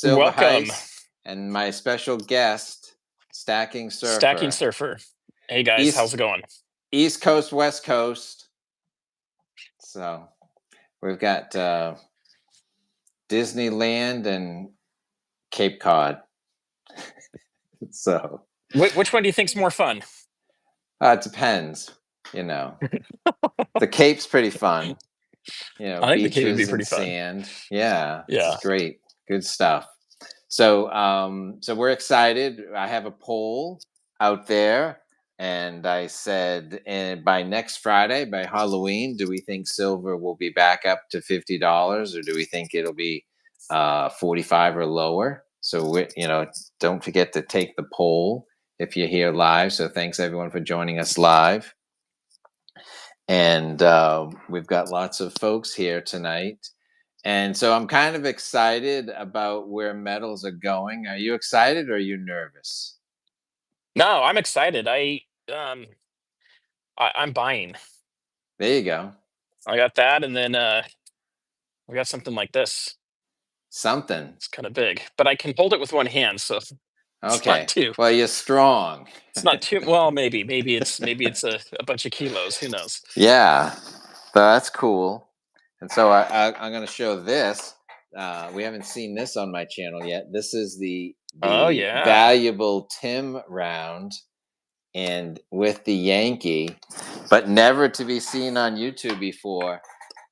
Silver Welcome, Heist and my special guest, Stacking Stacking Surfer. Surfer. Hey guys, how's it going? East Coast, West Coast. So we've got Disneyland and Cape Cod. So Which one do you think's more fun? it depends, you know. The Cape's pretty fun. You know, I think the Cape would be beaches and pretty fun. sand. Yeah, Yeah. it's great. Good stuff. So so we're excited. I have a poll out there, and I said, and by next Friday, by Halloween, do we think silver will be back up to $50, or do we think it'll be 45 or lower? So don't forget to take the poll if you're here live. So thanks everyone for joining us live, and we've got lots of folks here tonight. And so I'm kind of excited about where metals are going. Are you excited or are you nervous? No, I'm excited. I'm buying. There you go. I got that, and then we got something like this. Something. It's kind of big, but I can hold it with one hand, so it's not Okay. too. Well, you're strong. It's not too. Well, maybe it's a bunch of kilos. Who knows? Yeah. So that's cool. And so I'm going to show this. We haven't seen this on my channel yet. This is the Oh yeah. valuable Tim round, and with the Yankee, but never to be seen on YouTube before.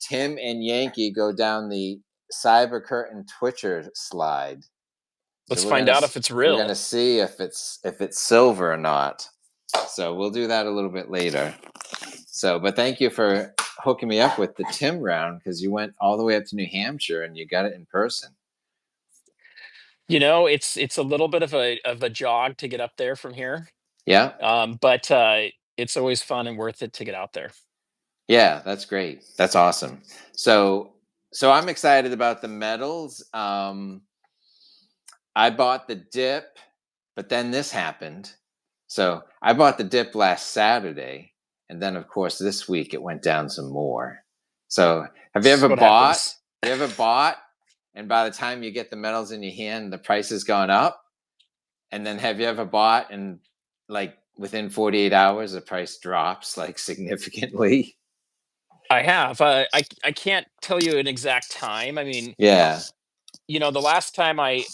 Tim and Yankee go down the Cyber Curtain Twitcher slide. Let's find out if it's real. We're gonna see if it's silver or not. So we'll do that a little bit later. So, but thank you for hooking me up with the Tim round, because you went all the way up to New Hampshire and you got it in person. You know, it's a little bit of a jog to get up there from here. Yeah. But it's always fun and worth it to get out there. Yeah, that's great. That's awesome. So I'm excited about the metals. I bought the dip, but then this happened. So I bought the dip last Saturday, and then of course this week it went down some more. So have you ever bought? You ever bought, and by the time you get the metals in your hand, the price has gone up? And then have you ever bought and like within 48 hours the price drops like significantly? I have. I can't tell you an exact time. I mean, Yeah. you know, the last time I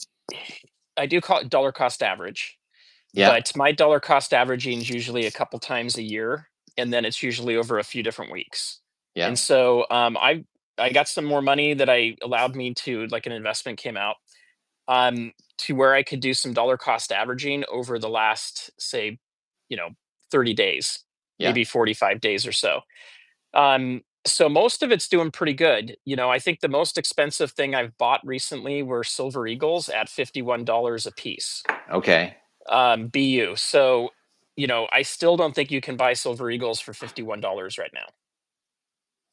do call it dollar cost average, Yeah. but my dollar cost averaging is usually a couple times a year, and then it's usually over a few different weeks. Yeah. And so I got some more money that I allowed me to, like, an investment came out to where I could do some dollar cost averaging over the last, say, 30 days, Yeah. maybe 45 days or so. So most of it's doing pretty good. You know, I think the most expensive thing I've bought recently were Silver Eagles at $51 a piece. Okay. BU. So, you know, I still don't think you can buy Silver Eagles for $51 right now.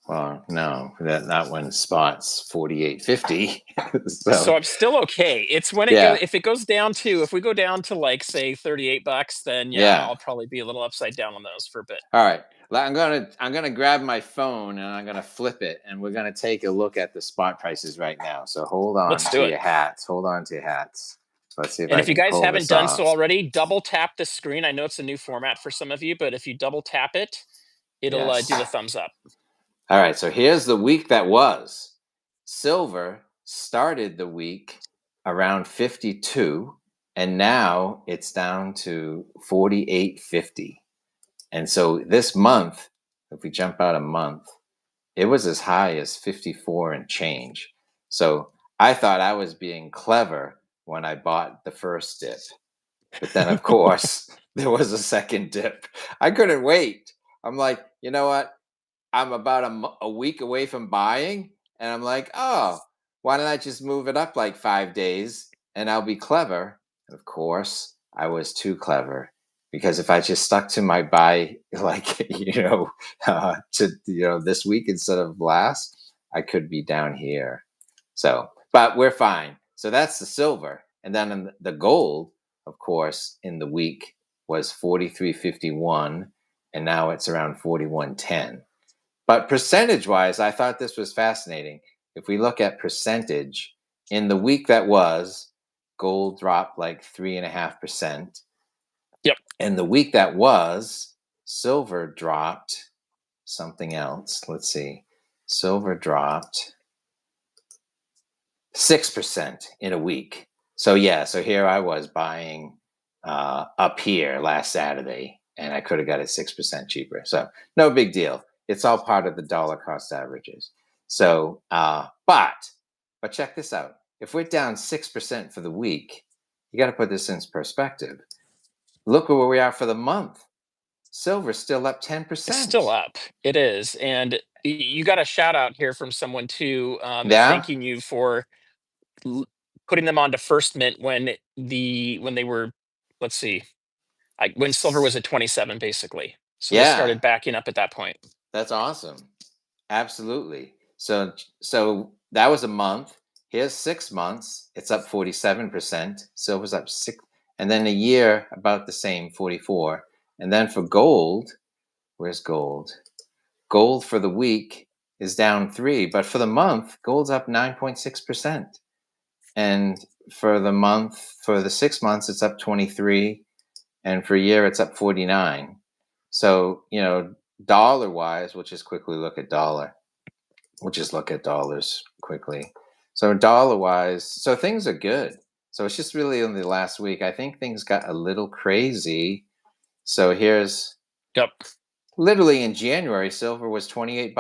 Well, no, that one spots 48.50. So I'm still okay. It's when it goes, if it goes down to, if we go down to like say $38, then I'll probably be a little upside down on those for a bit. All right. I'm gonna grab my phone and I'm gonna flip it, and we're gonna take a look at the spot prices right now. So hold on to your hats. Hold on to your hats. Let's see if if you guys haven't done so already, double tap the screen. I know it's a new format for some of you, but if you double tap it, it'll do the thumbs up. All right. So here's the week that was. Silver started the week around 52, and now it's down to 48.50. And so this month, if we jump out a month, it was as high as 54 and change. So I thought I was being clever when I bought the first dip. But then, of course, there was a second dip. I couldn't wait. I'm like, you know what? I'm about a week away from buying. And I'm like, oh, why don't I just move it up like 5 days and I'll be clever? And of course, I was too clever. Because if I just stuck to my buy, like, this week instead of last, I could be down here. So, but we're fine. So that's the silver. And then the gold, of course, in the week was 43.51. And now it's around 41.10. But percentage-wise, I thought this was fascinating. If we look at percentage, in the week that was, gold dropped like 3.5%. Yep. And the week that was, silver dropped something else. Let's see. Silver dropped 6% in a week. So yeah, so here I was buying up here last Saturday, and I could have got it 6% cheaper. So no big deal. It's all part of the dollar cost averages. So, but check this out. If we're down 6% for the week, you got to put this in perspective. Look at where we are for the month. Silver's still up It's still 10%. up. It is. And you got a shout out here from someone too, Yeah, thanking you for putting them onto first mint when they were, let's see, like when silver was at 27 basically. So they yeah, started backing up at that point. that's awesome. Absolutely. So that was a month. Here's 6 months. It's up 47%. Silver's up six, and then a year about the same, 44. And then for gold, where's gold? Gold for the week is down 3, but for the month, gold's up 9.6%. And for the 6 months, it's up 23, and for a year, it's up 49. So, dollar wise, we'll just quickly look at dollar. We'll just look at dollars quickly. So dollar wise, so things are good. So it's just really in the last week. I think things got a little crazy. So here's Yep. literally in January, silver was $28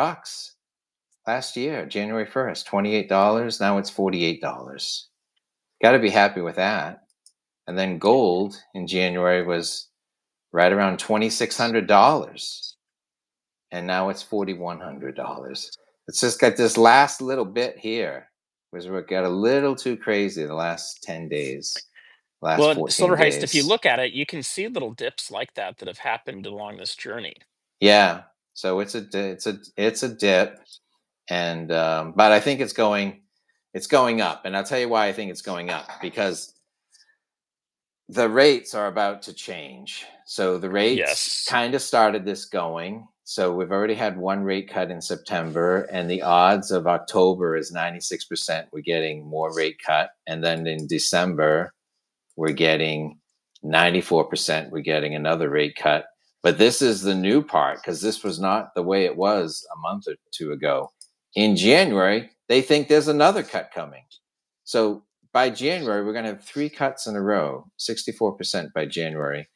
last year, January 1st, $28. Now it's $48. Got to be happy with that. And then gold in January was right around $2,600. And now it's $4,100. It's just got this last little bit here, was where it got a little too crazy the last 10 days, last Well, 14 Silver Heist, if you days. look at it, you can see little dips like that have happened along this journey. Yeah. So it's a dip, and but I think it's going up, and I'll tell you why I think it's going up, because the rates are about to change. So the rates Yes. kind of started this going. So we've already had one rate cut in September, and the odds of October is 96% we're getting more rate cut. And then in December, we're getting 94% we're getting another rate cut. But this is the new part, because this was not the way it was a month or two ago. In January, they think there's another cut coming. So by January, we're going to have 3 cuts in a row, 64% by January,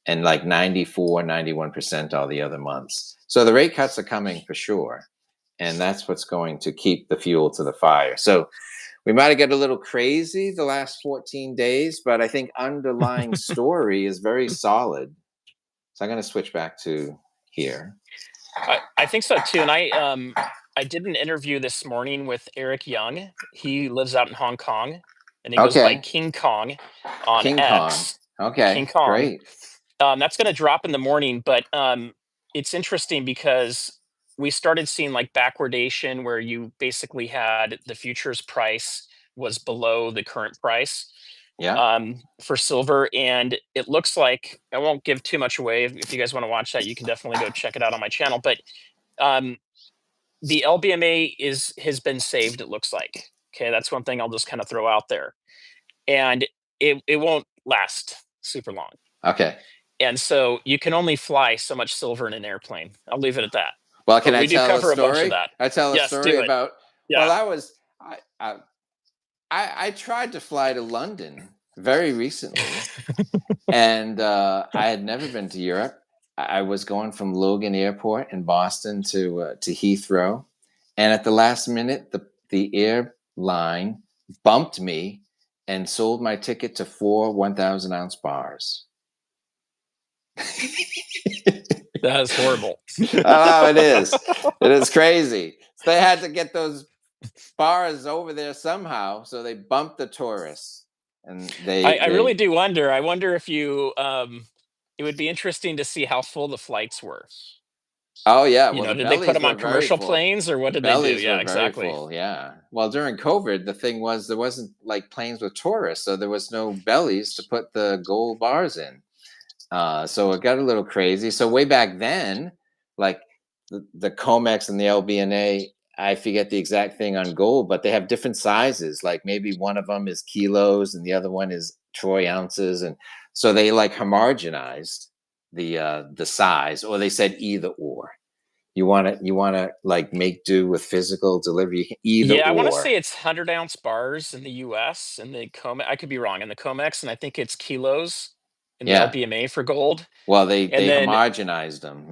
and like 94, 91% all the other months. So the rate cuts are coming for sure. And that's what's going to keep the fuel to the fire. So we might have got a little crazy the last 14 days, but I think underlying story is very solid. So I'm going to switch back to here. I think so too. And I did an interview this morning with Eric Young. He lives out in Hong Kong and he goes by Okay. King Kong on King Kong. X. King Okay. Kong. Great. That's going to drop in the morning, but it's interesting because we started seeing like backwardation where you basically had the futures price was below the current price Yeah. for silver. And it looks like, I won't give too much away. If you guys want to watch that, you can definitely go check it out on my channel. But um, the LBMA has been saved, it looks like. Okay, that's one thing I'll just kind of throw out there. And it won't last super long. Okay. And so you can only fly so much silver in an airplane. I'll leave it at that. Well, can But I we do tell a cover a bunch of story? that. I tell a Yes, story do it. about. Yeah. Well, I tried to fly to London very recently, and I had never been to Europe. I was going from Logan Airport in Boston to Heathrow, and at the last minute, the airline bumped me and sold my ticket to 4 1,000-ounce bars. That is horrible. Oh, it is. It is crazy. So they had to get those bars over there somehow, so they bumped the tourists, and I really they. do wonder. I wonder if you it would be interesting to see how full the flights were. Oh yeah, You well know, the did they put bellies them were on very commercial full. planes or what The did they do? bellies Yeah, were very exactly. full. Yeah. Well, during COVID, the thing was there wasn't like planes with tourists, so there was no bellies to put the gold bars in. So it got a little crazy. So way back then, like the Comex and the LBNA, I forget the exact thing on gold, but they have different sizes. Like maybe one of them is kilos and the other one is troy ounces, and so they like homogenized the size, or they said either or. You want to like make do with physical delivery, either Yeah, I want to or. say it's 100-ounce bars in the US and the COMEX. I could be wrong in the COMEX, and I think it's kilos in the Yeah. LBMA for gold. Well, they And they then, homogenized them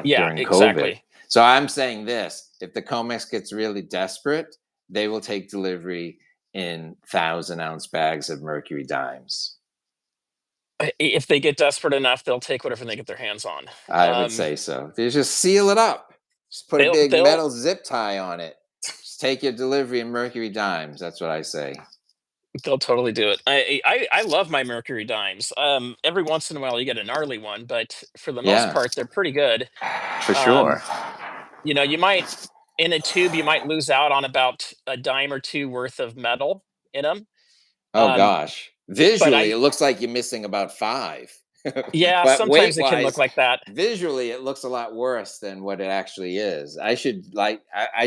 yeah, during COVID. exactly. So I'm saying this: if the Comex gets really desperate, they will take delivery in 1,000-ounce bags of mercury dimes. If they get desperate enough, they'll take whatever they get their hands on. I would say so. They just seal it up. Just put a They'll big they'll metal zip tie on it. Just take your delivery in mercury dimes. That's what I say. they'll totally do it. I love my mercury dimes. Every once in a while you get a gnarly one, but for the most Yeah, part they're pretty good. for Um, sure. you might in a tube you might lose out on about a dime or two worth of metal in them. Oh Um, gosh. but Visually, I it looks like you're missing about five. Yeah, But sometimes weight it can look wise, like that. visually, it looks a lot worse than what it actually is. I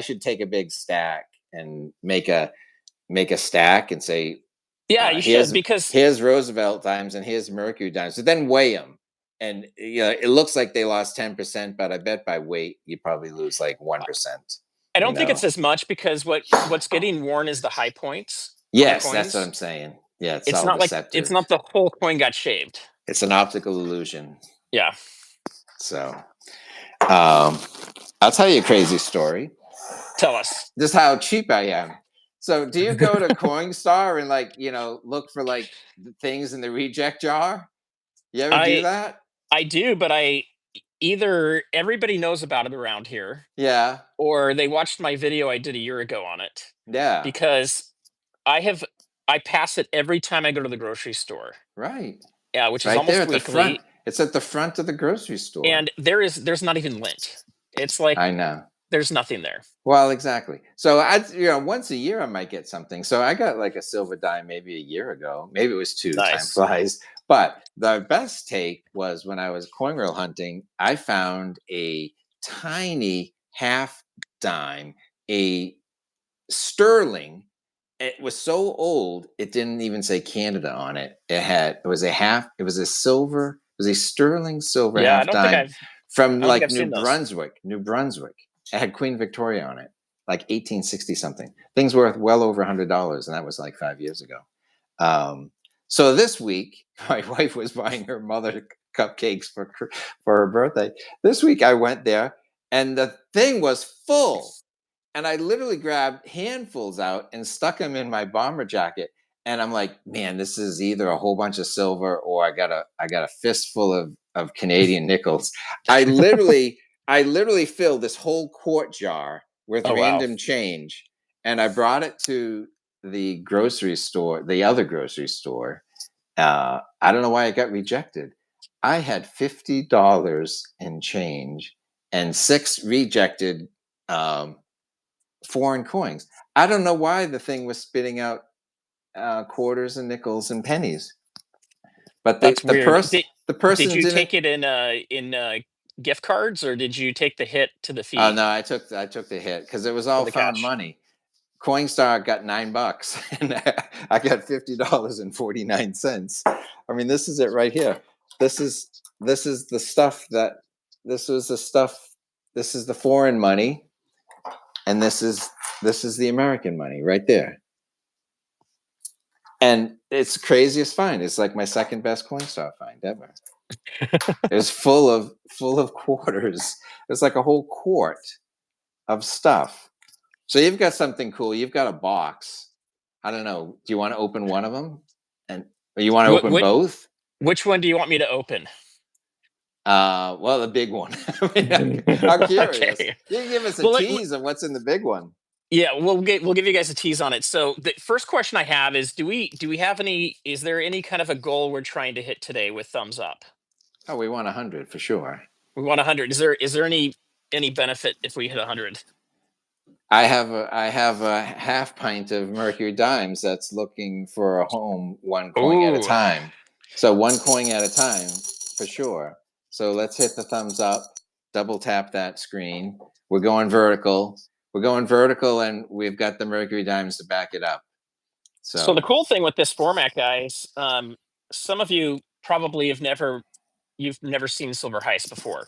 should take a big stack and make a stack and say, Yeah, you should here's because here's Roosevelt dimes and here's Mercury dimes. So then weigh them. And it looks like they lost 10%, but I bet by weight you probably lose like 1%. I You don't think know. it's as much because what's getting worn is the high points on the Yes, that's what coins. I'm saying. Yeah, it's It's all not like it's deceptive. not the whole coin got shaved. It's an optical illusion. Yeah, So, um, I'll tell you a crazy story. tell us. Just how cheap I am. So, do you go to Coinstar and like look for like the things in the reject jar? You ever do I that? I do, but I either everybody knows about it around here, Yeah, or they watched my video I did a year ago on it yeah, because I have I pass it every time I go to the grocery store. right. Yeah, It's which is right there almost at the front. weekly, It's at the front of the grocery store. and there's not even lint. It's like I know. there's nothing there. Well, exactly. So once a year I might get something. So I got like a silver dime maybe a year ago. Maybe it was two. Time Nice. flies. But the best take was when I was coin roll hunting. I found a tiny half dime, a sterling. It was so old it didn't even say Canada on it. It was a half. It was a silver. It was a sterling silver Yeah, half dime from I don't think like I've New seen those. Brunswick. New Brunswick. It had Queen Victoria on it, like 1860 something. Things worth well over $100, and that was like 5 years ago. Um, so this week, my wife was buying her mother cupcakes for her birthday. This week, I went there, and the thing was full. And I literally grabbed handfuls out and stuck them in my bomber jacket. And I'm like, man, this is either a whole bunch of silver or I got a fistful of Canadian nickels. I literally I literally filled this whole quart jar with Oh wow, random change, and I brought it to the grocery store, the other grocery store. I don't know why it got rejected. I had $50 in change and six rejected um, foreign coins. I don't know why the thing was spitting out quarters and nickels and pennies, but the that's the weird. person the Did person you didn't. take it in gift cards, or did you take the hit to the Oh fee no, I took the hit because it was for all the found cash? money. Coinstar got $9 and I got $50.49. I mean, this is it right here. This is the stuff that this was the stuff. This is the foreign money, and this is the American money right there. And it's craziest find. It's like my second best Coinstar find ever. It was full of quarters. It's like a whole quart of stuff. So you've got something cool. You've got a box. I don't know. Do you want to open one of them, and or you want to What open what both? which one do you want me to open? Well, the big one. I mean, I'm curious. Okay. You can give us a Well, tease of what's in the big one. yeah, we'll give you guys a tease on it. So the first question I have is, do we have any? Is there any kind of a goal we're trying to hit today with thumbs up? Oh, we want 100 for sure. We want 100. Is there any benefit if we hit 100? I have a half pint of Mercury Dimes that's looking for a home one coin at a Ooh, time. So one coin at a time for sure. So let's hit the thumbs up, double tap that screen. We're going vertical. we're going vertical, and we've got the Mercury diamonds to back it up. So the So, cool thing with this format, guys, some of you probably you've never seen Silver Heist before.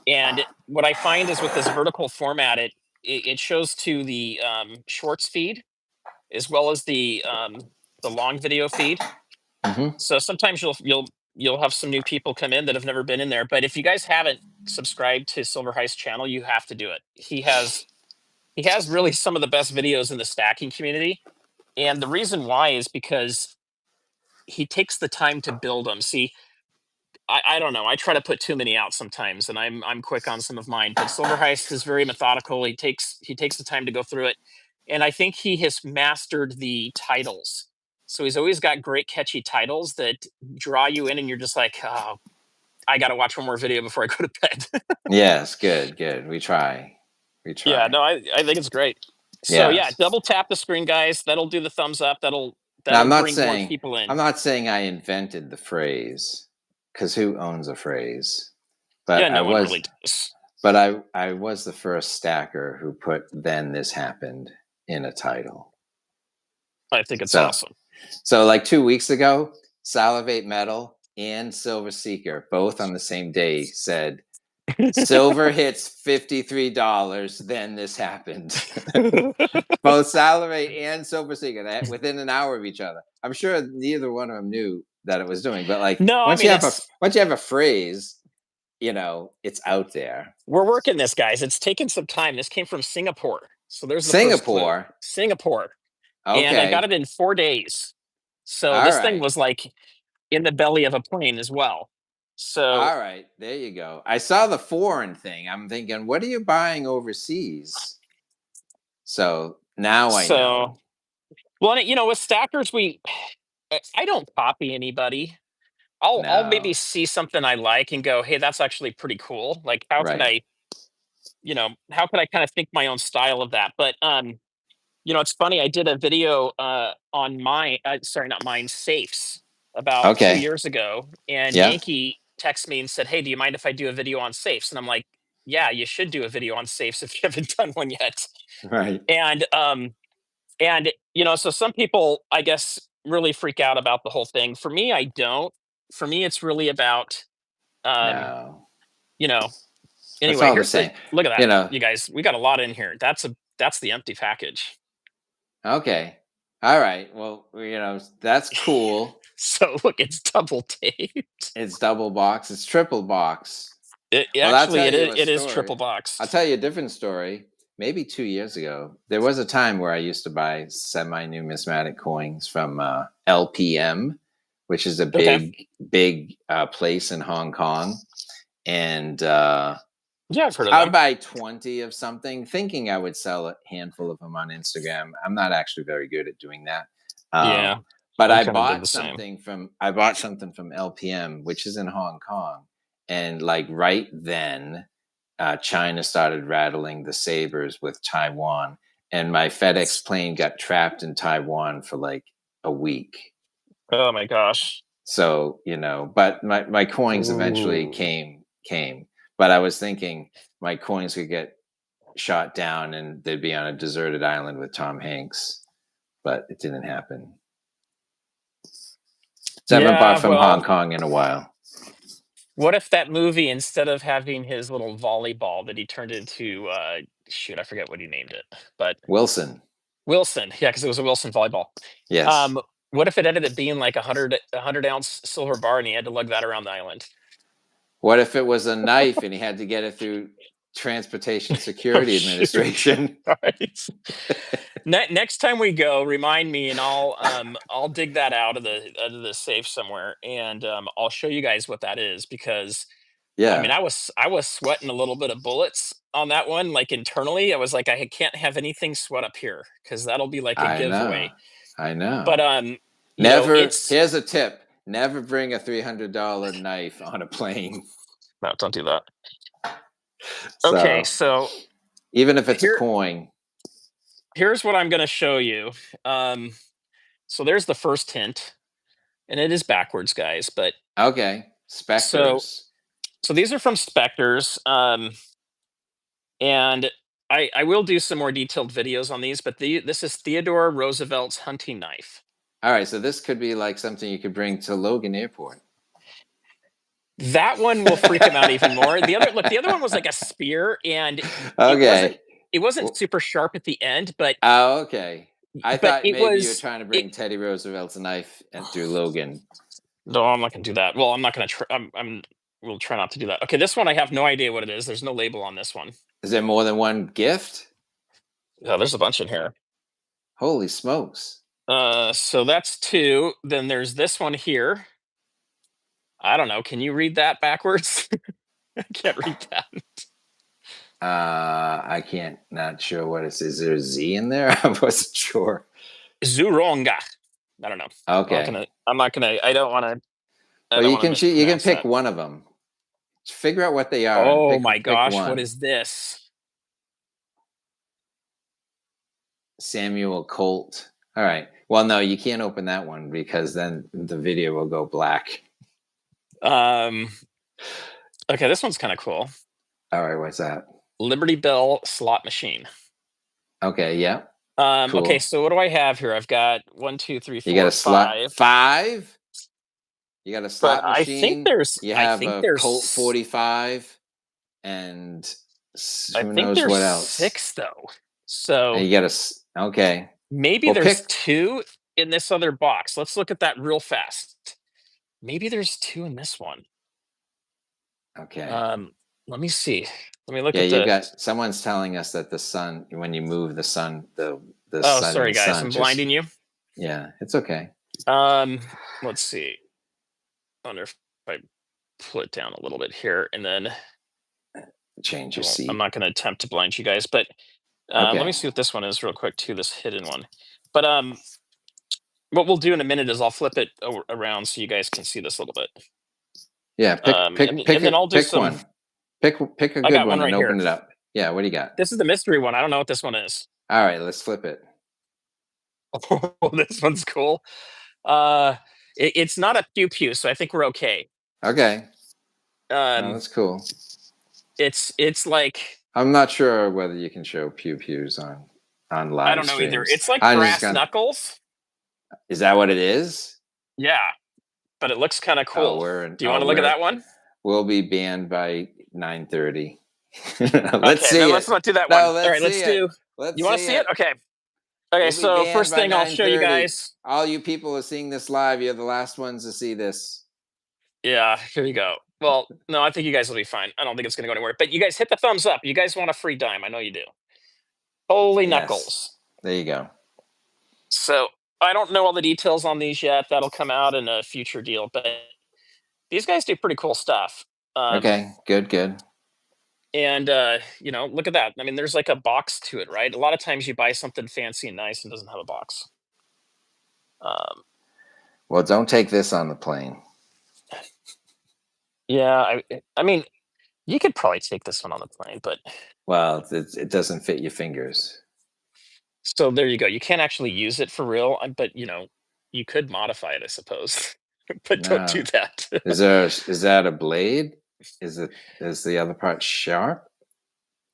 And what I find is with this vertical format, it shows to the shorts feed as well as the long video feed. mhm. So sometimes you'll have some new people come in that have never been in there. But if you guys haven't subscribed to Silver Heist channel, you have to do it. He has really some of the best videos in the stacking community. And the reason why is because he takes the time to build them. See, I don't know. I try to put too many out sometimes, and I'm quick on some of mine. But Silver Heist is very methodical. He takes the time to go through it, and I think he has mastered the titles. So he's always got great catchy titles that draw you in, and you're just like, oh, I got to watch one more video before I go to bed. Yes, good, good. We try. We Yeah, try. no, I think it's great. So yeah, Yes. double tap the screen, guys. That'll do the thumbs up. That'll Now, that'll bring more people I'm in. not saying I invented the phrase, because who owns a phrase? But Yeah, I no one was, really does. but I was the first stacker who put "Then this happened" in a title. I think it's So, awesome. so like 2 weeks ago, Salivate Metal and Silver Seeker, both on the same day, said silver hits $53. Then this happened. Both Salivate and Silver Seeker within an hour of each other. I'm sure neither one of them knew that it was doing, but like No, I once you mean have a it's once you have a phrase, it's out there. we're working this, guys. It's taken some time. This came from Singapore. So there's the first clue. Singapore. Singapore. And I got Okay. it in 4 days. So All this thing right. was like in the belly of a plane as well. So All right. There you go. I saw the foreign thing. I'm thinking, what are you buying overseas? So now I so know. well, and, with stackers, I don't copy anybody. I'll maybe No. see something I like and go, hey, that's actually pretty cool. Like Right. how could I kind of think my own style of that? But it's funny. I did a video on sorry, not mine, safes about two Okay. years ago, and Yep. Yankee texted me and said, "Hey, do you mind if I do a video on safes?" And I'm like, "Yeah, you should do a video on safes if you haven't done one yet." Right. And so some people, I guess, really freak out about the whole thing. For me, I don't. For me, it's really about, um, No. you know. It's Anyway, all the here's the same. look at that, You know. you guys. We got a lot in here. That's the empty package. Okay. All right. Well, that's cool. So look, it's double taped. It's double box. It's triple box. Well, I'll Actually, tell it is you a it is story. triple I'll boxed. tell you a different story. Maybe 2 years ago, there was a time where I used to buy semi-numismatic coins from LPM, which is a Okay. big place in Hong Kong, and Yeah, I've heard of I would them. buy 20 of something, thinking I would sell a handful of them on Instagram. I'm not actually very good at doing that. Yeah, But I kind of did the same. I bought something from LPM, which is in Hong Kong. And like right then, China started rattling the sabers with Taiwan. And my FedEx plane got trapped in Taiwan for like a week. Oh my gosh. So, but my coins eventually Ooh. came. But I was thinking my coins could get shot down and they'd be on a deserted island with Tom Hanks, but it didn't happen. So I haven't bought Yeah, from Hong well, Kong in a while. what if that movie, instead of having his little volleyball that he turned into, shoot, I forget what he named it, but Wilson. Wilson, yeah, because it was a Wilson volleyball. Yes. Um, what if it ended up being like a 100 ounce silver bar and he had to lug that around the island? What if it was a knife and he had to get it through Transportation Oh Security shoot! Administration? All right. Next time we go, remind me, and I'll dig that out of the safe somewhere, and I'll show you guys what that is because I mean Yeah, I was sweating a little bit of bullets on that one, like internally. I was like, I can't have anything sweat up here because that'll be like a I know. giveaway. I But know. it's Here's a tip, never bring a $300 knife on a plane. no, don't do that. Okay, So so even if it's a here coin, here's what I'm gonna show you. Um, so there's the first hint, and it is backwards, guys. But okay, so specters. so these are from Spectres, and I will do some more detailed videos on these, but this is Theodore Roosevelt's hunting knife. All right, so this could be like something you could bring to Logan Airport. That one will freak him out even more. The other one was like a spear, and it wasn't Okay. it wasn't Well, super sharp at the end, but oh, okay. I but thought it maybe you were was trying to it. bring Teddy Roosevelt's knife through Logan. No, I'm not gonna do that. Well, I'm not gonna try. We'll try not to do that. Okay, this one I have no idea what it is. There's no label on this one. Is there more than one gift? Yeah, there's a bunch in here. Holy smokes. So that's two. Then there's this one here. I don't know. Can you read that backwards? I can't read that. I can't, not sure what it is. Is there a Z in there? I wasn't sure. Zuronga. I don't know. Okay. I'm not gonna. I don't want to. I Well, don't you want to can you can mispronounce pick that. one of them. Figure out what they are and Oh pick my pick gosh, what one. is this? Samuel Colt. All right. Well, no, you can't open that one because then the video will go black. Um. Okay, this one's kind of cool. All right, what's that? Liberty Bell slot machine. Okay, yeah. Okay, Cool. so what do I have here? I've got one, two, three, You got four, a slot five. 5. You got a But slot machine. You I have think a Colt there's 45, and I who think knows there's what else. 6 though. And So you got okay. maybe Well, there's pick. 2 in this other box. Let's look at that real fast. Maybe there's 2 in this one. Okay. Um, let me see. Let me look Yeah, at you've the. got someone's telling us that the sun, when you move the sun, the Oh, sorry setting guys, sun I'm just, blinding you. yeah, it's okay. Um, let's see. I wonder if I pull it down a little bit here, and then Change your I'm seat. not going to attempt to blind you guys, but let me Okay. see what this one is real quick too. This hidden one, but what we'll do in a minute is I'll flip it around so you guys can see this a little bit. Yeah, And then I'll do pick some. one. Pick a I good got one one and right here. open it up. Yeah, what do you got? This is the mystery one. I don't know what this one is. All right, let's flip it. Oh, this one's cool. Uh, it's not a pew pew, so I think we're okay. Okay. No, Um, that's cool. it's like I'm not sure whether you can show pew pews on I live don't know either. streams. It's like I just brass got. knuckles. Is that what it is? Yeah, but it looks kind of Oh, cool. Do you want to look at that one? we'll be banned by 9:30. Let's Okay, then see let's it. not do that one. No, All let's right, let's see it. do. Let's You want to see see it? it. Okay. Okay, We'll be so banned first by thing I'll show you 9:30. guys. All you people who are seeing this live, you're the last ones to see this. Yeah, here you go. Well, no, I think you guys will be fine. I don't think it's going to go anywhere. But you guys hit the thumbs up. You guys want a free dime. I know you do. Holy Yes. knuckles. There you go. So I don't know all the details on these yet. That'll come out in a future deal. But these guys do pretty cool stuff. Okay, good. And look at that. I mean, there's like a box to it, right? A lot of times you buy something fancy and nice and doesn't have a box. Well, don't take this on the plane. Yeah, I mean, you could probably take this one on the plane, but Well, it doesn't fit your fingers. so there you go. You can't actually use it for real, but you could modify it, I suppose. But don't do No. that. Is that a blade? Is the other part sharp?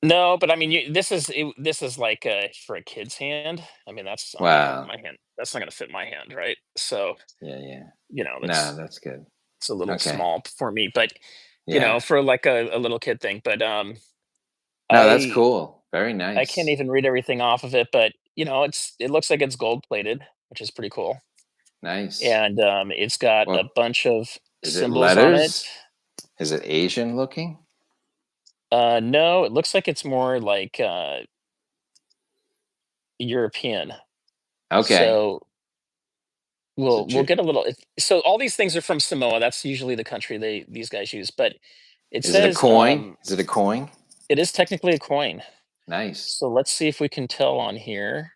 No, but I mean, this is like for a kid's hand. I mean, I'm not gonna Wow. my hand. That's not gonna fit my hand, right? So Yeah. No, that's that's good. it's a little Okay. small for me, but Yeah. for like a little kid thing. But No, that's I cool. Very I can't nice. even read everything off of it, but it looks like it's gold plated, which is pretty cool. Nice. And it's got a Well, bunch of is it symbols on it. letters? Is it Asian looking? No, it looks like it's more like European. Okay. So Is it we'll get a little. So all these things are from Samoa. That's usually the country these guys use. But it is it a says coin? Is it a coin? it is technically a coin. Nice. So let's see if we can tell on here.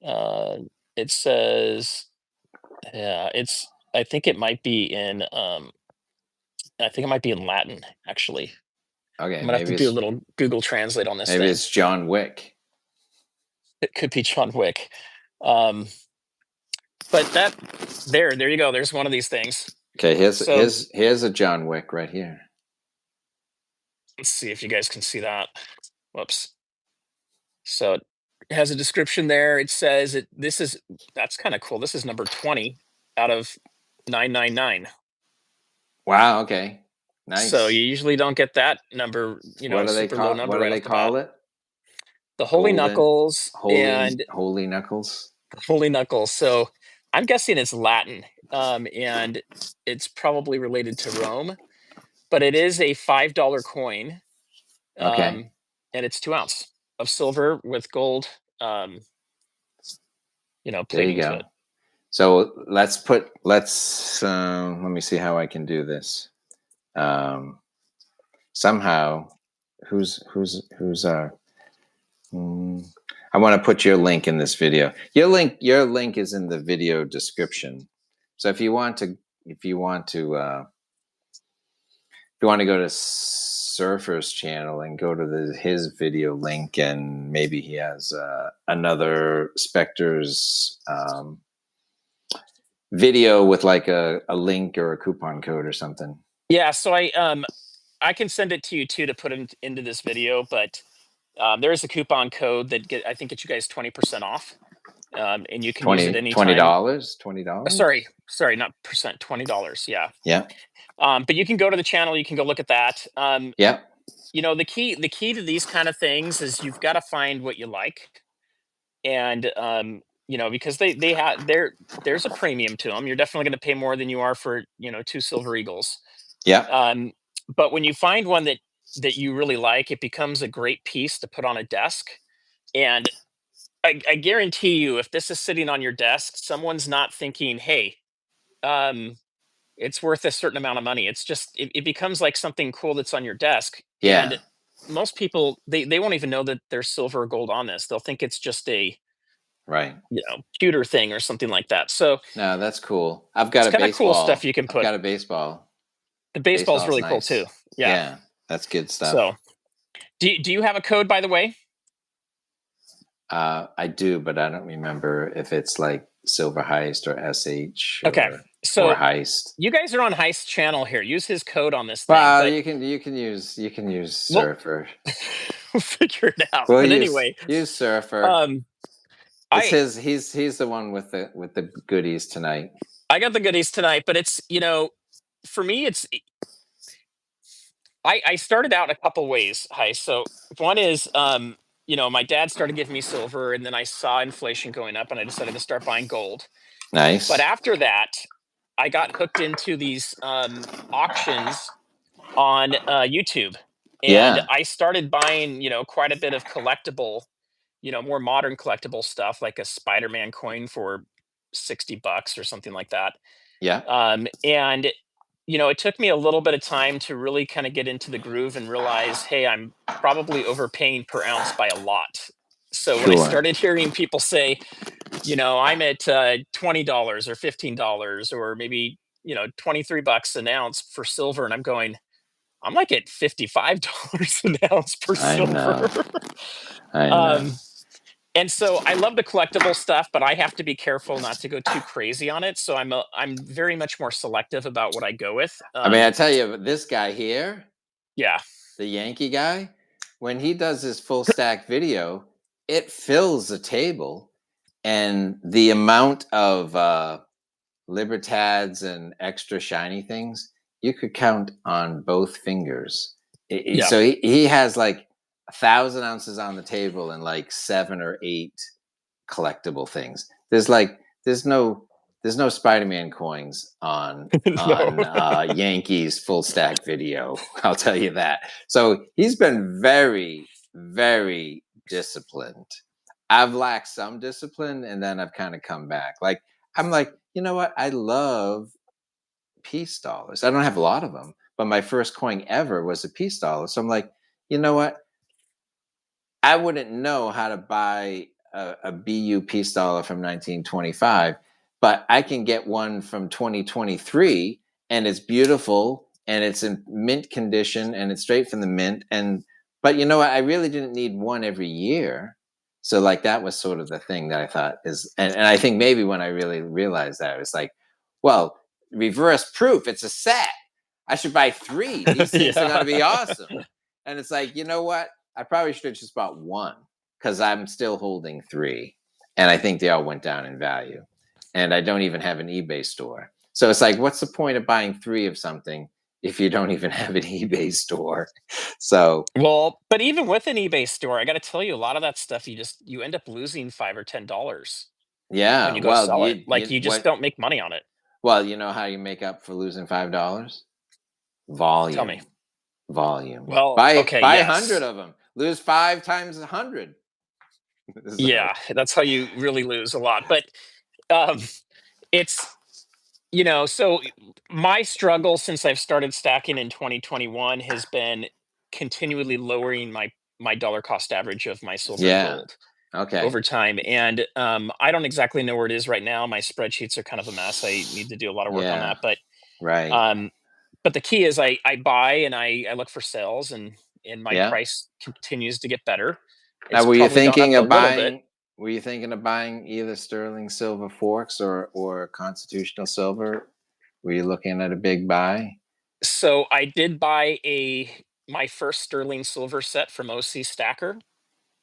Uh, it says, yeah, it's. I think it might be in. I think it might be in Latin actually. Okay, I'm gonna have to do a little Google Translate on this maybe thing. it's John Wick. It could be John Wick. Um, but there you go. There's one of these things. Okay, So here's a John Wick right here. let's see if you guys can see that. Whoops. So it has a description there. It says that's kind of cool. This is number 20 out of 999. Wow. Okay. So you Nice. usually don't get that number, What do they super low call? What number do right they off the bat. call it? The Holy Knuckles and Holy knuckles. Holy Knuckles. So I'm guessing it's Latin, and it's probably related to Rome, but it is a $5 coin, Okay. um, and it's 2 ounce of silver with gold, There you plating to go. it. So let me see how I can do this. Um, somehow, who's I want to put your link in this video. Your link is in the video description. So if you want to go to Surfer's channel and go to his video link, and maybe he has another Spectre's video with like a link or a coupon code or something. Yeah, so I can send it to you too to put into this video, but there is a coupon code that I think get you guys 20% off, and you can use it Twenty anytime. dollars Sorry, not percent, $20. Yeah. Yeah. But you can go to the channel, you can go look at that. Yeah. The key to these kind of things is you've got to find what you like, and because there's a premium to them. You're definitely going to pay more than you are for two silver eagles. Yeah. Um, but when you find one that you really like, it becomes a great piece to put on a desk. And I guarantee you, if this is sitting on your desk, someone's not thinking, "Hey, um, it's worth a certain amount of money." It's just it becomes like something cool that's on your desk, and Yeah. most people they won't even know that there's silver or gold on this. They'll think it's just a Right. pewter thing or something like that. So No, that's cool. I've got it's a kind of cool stuff baseball. you can I've put. got a baseball. The baseball's Baseball's really cool too. nice. Yeah. Yeah, that's good stuff. So do you have a code, by the way? I do, but I don't remember if it's like Silver Heist or SH Okay. or So Heist. you guys are on Heist channel here. Use his code on this thing. Well, But you can use we'll, Surfer. we'll figure it out. We'll But anyway, use Surfer. um, It's I his. He's the one with the goodies tonight. I got the goodies tonight, but it's for me, I started out a couple ways, Heist. So one is my dad started giving me silver, and then I saw inflation going up, and I decided to start buying gold. But Nice. after that, I got hooked into these auctions on YouTube, and Yeah. I started buying, quite a bit of collectible, more modern collectible stuff, like a Spider-Man coin for $60 or something like that. Yeah. And it took me a little bit of time to really kind of get into the groove and realize, hey, I'm probably overpaying per ounce by a lot. So when I Sure. started hearing people say, I'm at $20 or $15 or maybe, $23 an ounce for silver. And I'm going, I'm like at $55 an ounce per I silver. know. I know. um, and so I love the collectible stuff, but I have to be careful not to go too crazy on it. So I'm very much more selective about what I go with. I mean, I tell you, this guy here, Yeah. the Yankee guy, when he does his full stack video, it fills the table, and the amount of Libertads and extra shiny things you could count on both fingers. Yeah. So he has like 1,000 ounces on the table and like 7 or 8 collectible things. There's no Spider-Man coins No. on Yankees full stack video. I'll tell you that. So he's been very, very disciplined. I've lacked some discipline, and then I've kind of come back. Like I'm like, you know what? I love peace dollars. I don't have a lot of them, but my first coin ever was a peace dollar. So I'm like, you know what? I wouldn't know how to buy a BU peace dollar from 1925, but I can get one from 2023, and it's beautiful, and it's in mint condition, and it's straight from the mint. But you know what? I really didn't need one every year. So like that was sort of the thing that I thought is, and I think maybe when I really realized that, it was like, well, reverse proof, it's a set. I should buy 3. These things are going Yeah. to be awesome. And it's like, you know what? I probably should have just bought one. because I'm still holding 3, and I think they all went down in value. And I don't even have an eBay store. So it's like, what's the point of buying 3 of something if you don't even have an eBay store? So Well, but even with an eBay store, I got to tell you, a lot of that stuff you end up losing $5 or $10 when yeah, you go well, sell it. Like you you just what? don't make money on it. Well, you know how you make up for losing $5? Tell me. Volume, volume. Well, okay, Buy 100 yes. of them. Lose 5 times 100. So Yeah, that's how you really lose a lot. But um it's so my struggle since I've started stacking in 2021 has been continually lowering my dollar cost average of my silver and yeah, gold okay, over time. And I don't exactly know where it is right now. My spreadsheets are kind of a mess. I need to do a lot of work on yeah, that. But right, um, but the key is I buy and I look for sales, and my yeah. price continues to get better. Now, It's probably gone up a little bit. were you thinking of buying either sterling silver forks or constitutional silver? Were you looking at a big buy? So I did buy a my first sterling silver set from OC Stacker,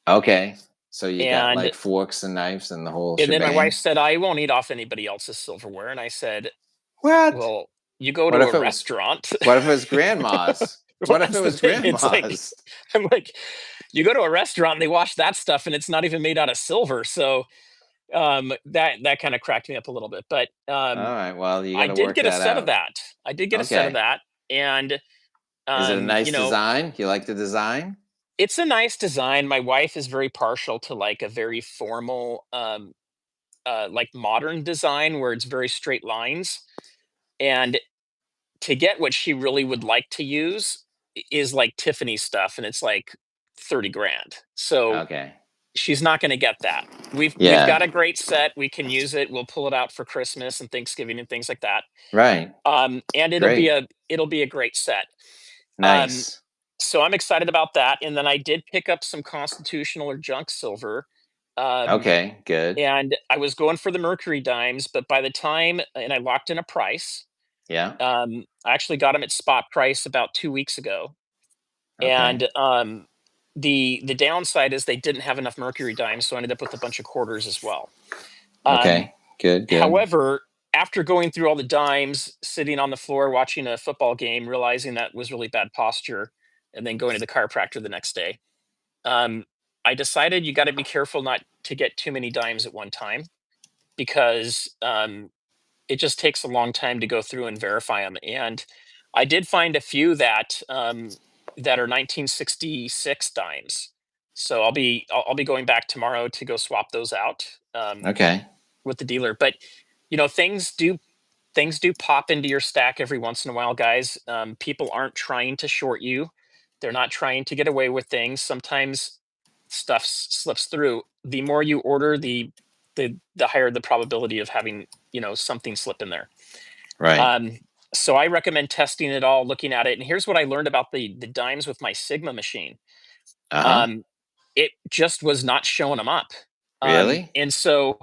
Okay, so you got and like forks and knives and the whole then my wife shebang. said I won't eat off anybody else's silverware, and I said, What? well, you go What to if a it was? restaurant. What if it was grandma's? Well, What if it that's the was thing. It's like grandma's? I'm like, you go to a restaurant and they wash that stuff, and it's not even made out of silver. So that kind of cracked me up a little bit. But All right, well, you got I to did work get a that set of out. that. I did get a set of Okay, that, and is it a you nice know, design? You like the design? it's a nice design. My wife is very partial to like a very formal, like modern design where it's very straight lines. And to get what she really would like to use is like Tiffany stuff, and it's like 30 grand. So Okay, she's not going to get that. We've yeah, got a great set. We can use it. We'll pull it out for Christmas and Thanksgiving and things like that. right, And great, it'll be a great set. Um, nice. so I'm excited about that. And then I did pick up some constitutional or junk silver. Um, Okay, good. and I was going for the mercury dimes, but by the time and I locked in a price. Yeah. I actually got them at spot price about 2 weeks ago, Okay. and the downside is they didn't have enough mercury dimes, so I ended up with a bunch of quarters as well. Um, Okay. Good. Good. However, after going through all the dimes, sitting on the floor watching a football game, realizing that was really bad posture, and then going to the chiropractor the next day, um, I decided you got to be careful not to get too many dimes at one time because it just takes a long time to go through and verify them. And I did find a few that are 1966 dimes. So I'll be going back tomorrow to go swap those out Okay. with the dealer. But things do pop into your stack every once in a while, guys. People aren't trying to short you. They're not trying to get away with things. Sometimes stuff slips through. The more you order, the higher the probability of having something slip in there. Right. Um, so I recommend testing it all, looking at it. And here's what I learned about the dimes with my Sigma machine. Uh huh. Um, it just was not showing them up, Really? and so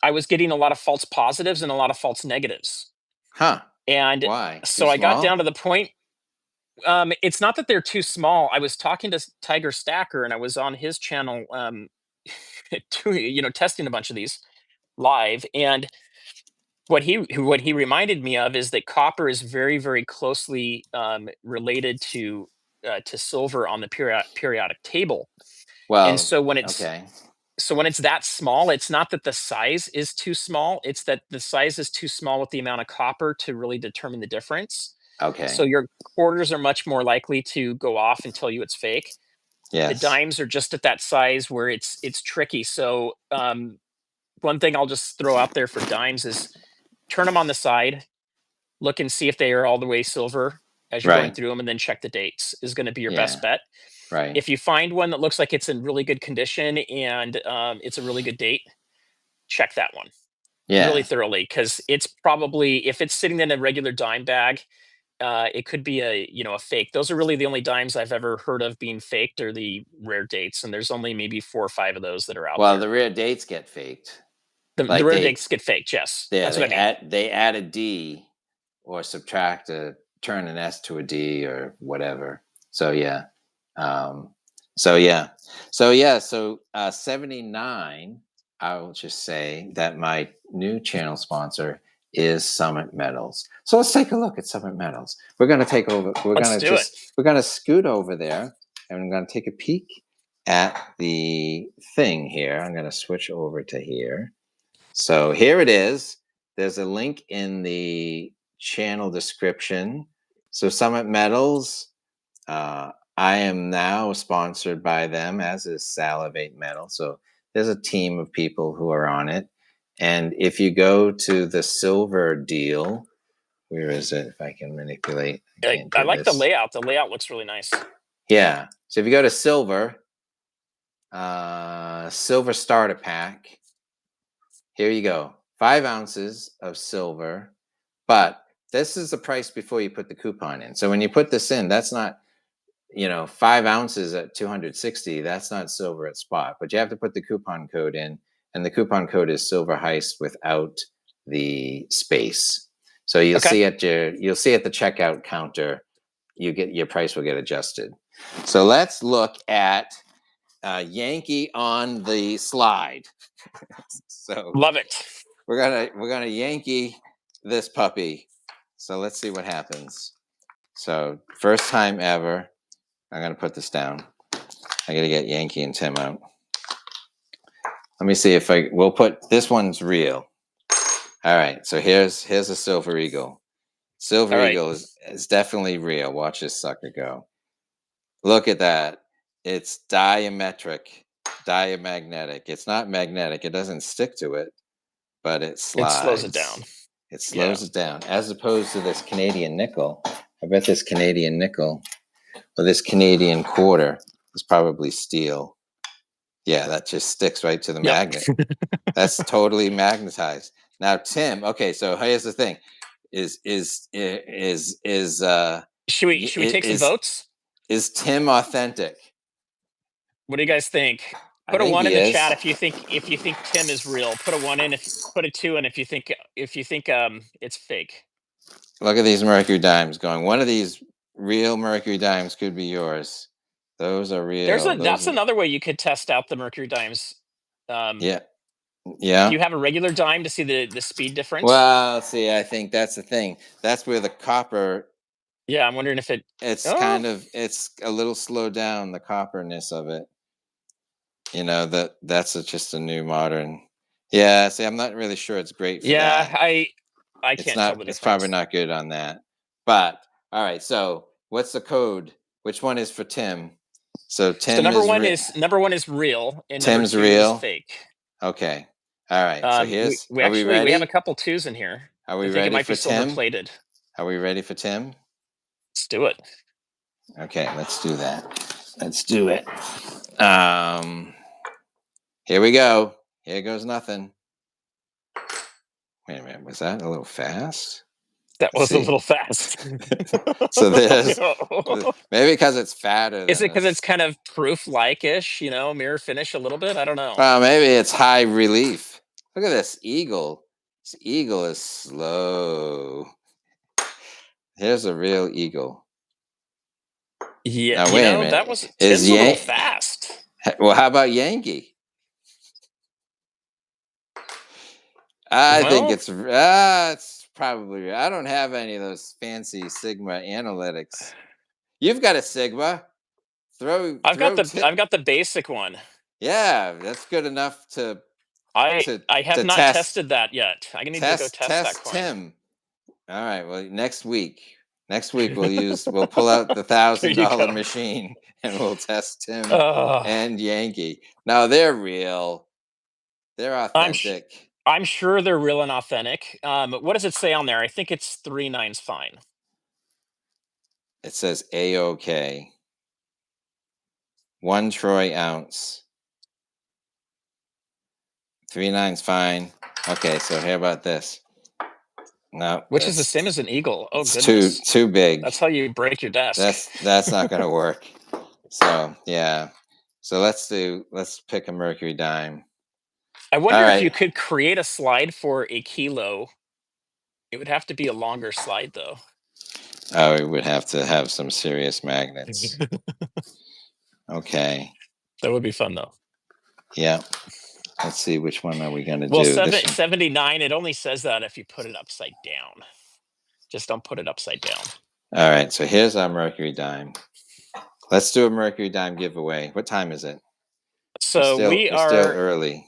I was getting a lot of false positives and a lot of false negatives. Huh. And Why? Too so I got down small? to the point. It's not that they're too small. I was talking to Tiger Stacker, and I was on his channel, testing a bunch of these live. And what he reminded me of is that copper is very very closely related to silver on the periodic table. And Well, okay. so when it's that small, it's not that the size is too small, it's that the size is too small with the amount of copper to really determine the difference. So Okay. your quarters are much more likely to go off and tell you it's fake. The Yes. dimes are just at that size where it's tricky. So one thing I'll just throw out there for dimes is turn them on the side, look and see if they are all the way silver as you're going Right. through them, and then check the dates is going to be your best Yeah. bet. Right. If you find one that looks like it's in really good condition and it's a really good date, check that one really Yeah. thoroughly because it's probably if it's sitting in a regular dime bag, it could be a fake. Those are really the only dimes I've ever heard of being faked are the rare dates, and there's only maybe 4 or 5 of those that are out Well, there. the rare dates get faked. The Like rare dates get faked. Yes, yeah, that's what I mean. they add a D or subtract turn an S to a D or whatever. So yeah. Um, So 79. I'll just say that my new channel sponsor is Summit Metals. So let's take a look at Summit Metals. We're going to take over. Let's do it. We're going to scoot over there, and I'm going to take a peek at the thing here. I'm going to switch over to here. So here it is. There's a link in the channel description. So Summit Metals. I am now sponsored by them, as is Salivate Metal. So there's a team of people who are on it. And if you go to the silver deal, where is it? If I can manipulate, I like the layout. The layout looks really nice. Yeah. So if you go to silver, silver starter pack, here you go. 5 ounces of silver. But this is the price before you put the coupon in. So when you put this in, that's not 5 ounces at 260. That's not silver at spot, but you have to put the coupon code in, and the coupon code is Silver Heist without the space. So you'll see at the checkout counter, your price will get adjusted. So let's look at Yankee on the slide. So love it. We're gonna Yankee this puppy. So let's see what happens. So first time ever. I'm going to put this down. I got to get Yankee and Tim out. Let me see if we'll put, this one's real. All right. So here's a Silver Eagle. Silver Eagle is definitely real. Watch this sucker go. Look at that. It's diamagnetic. It's not magnetic. It doesn't stick to it, but it slides. It slows it down. It slows it down. As opposed to this Canadian nickel. I bet this Canadian nickel, or this Canadian quarter, is probably steel. Yeah, that just sticks right to the magnet. That's totally magnetized. Now, Tim. Okay, so here's the thing: should we take some votes? Is Tim authentic? What do you guys think? Put a 1 in the chat if you think Tim is real. Put a 1 in. Put a 2 in if you think it's fake. Look at these Mercury dimes going. One of these real Mercury dimes could be yours. Those are real. That's another way you could test out the Mercury dimes. Yeah. Do you have a regular dime to see the speed difference? Well, see, I think that's the thing. That's where the copper. Yeah, I'm wondering if it's a little slowed down, the copperness of it. That's just a new modern. Yeah, see, I'm not really sure it's great for that. I can't tell the difference. It's probably not good on that. But all right, so what's the code? Which one is for Tim? So number one is real, and Tim's number 2 real. is fake. Okay. All right. So here's. We have a couple 2s in here. Are we I think ready it might for be Tim? silver plated. Are we ready for Tim? Let's do it. Okay, let's do that. Let's do it. Here we go. Here goes nothing. Wait a minute. Was that a little fast? That was a little fast. So there's maybe because it's fatter. Is it because it's kind of proof-like-ish, mirror finish a little bit? I don't know. Well, maybe it's high relief. Look at this eagle. This eagle is slow. Here's a real eagle. Yeah, now, wait a minute. That was Tim's a little fast. Well, how about Yankee? I think it's probably. I don't have any of those fancy Sigma analytics. You've got a Sigma. I've got the basic one. Yeah, that's good enough to. I have not tested that yet. I need to go test that coin. Tim. All right. Well, next week we'll pull out the $1,000 machine and we'll test Tim and Yankee. Now they're real. They're authentic. I'm sure they're real and authentic. What does it say on there? I think it's 3 nines fine. It says A-OK. 1 troy ounce. 3 nines fine. Okay, so how about this? No. Which is the same as an eagle. Oh, goodness. Too big. That's how you break your desk. That's not going to work. So, yeah. So let's pick a Mercury dime. I wonder if you could create a slide for a kilo. It would have to be a longer slide, though. Oh, it would have to have some serious magnets. Okay. That would be fun though. Yeah. Let's see, which one are we going to Well, do? This one. 79, it only says that if you put it upside down. Just don't put it upside down. All right, so here's our Mercury dime. Let's do a Mercury dime giveaway. What time is it? So We're still early.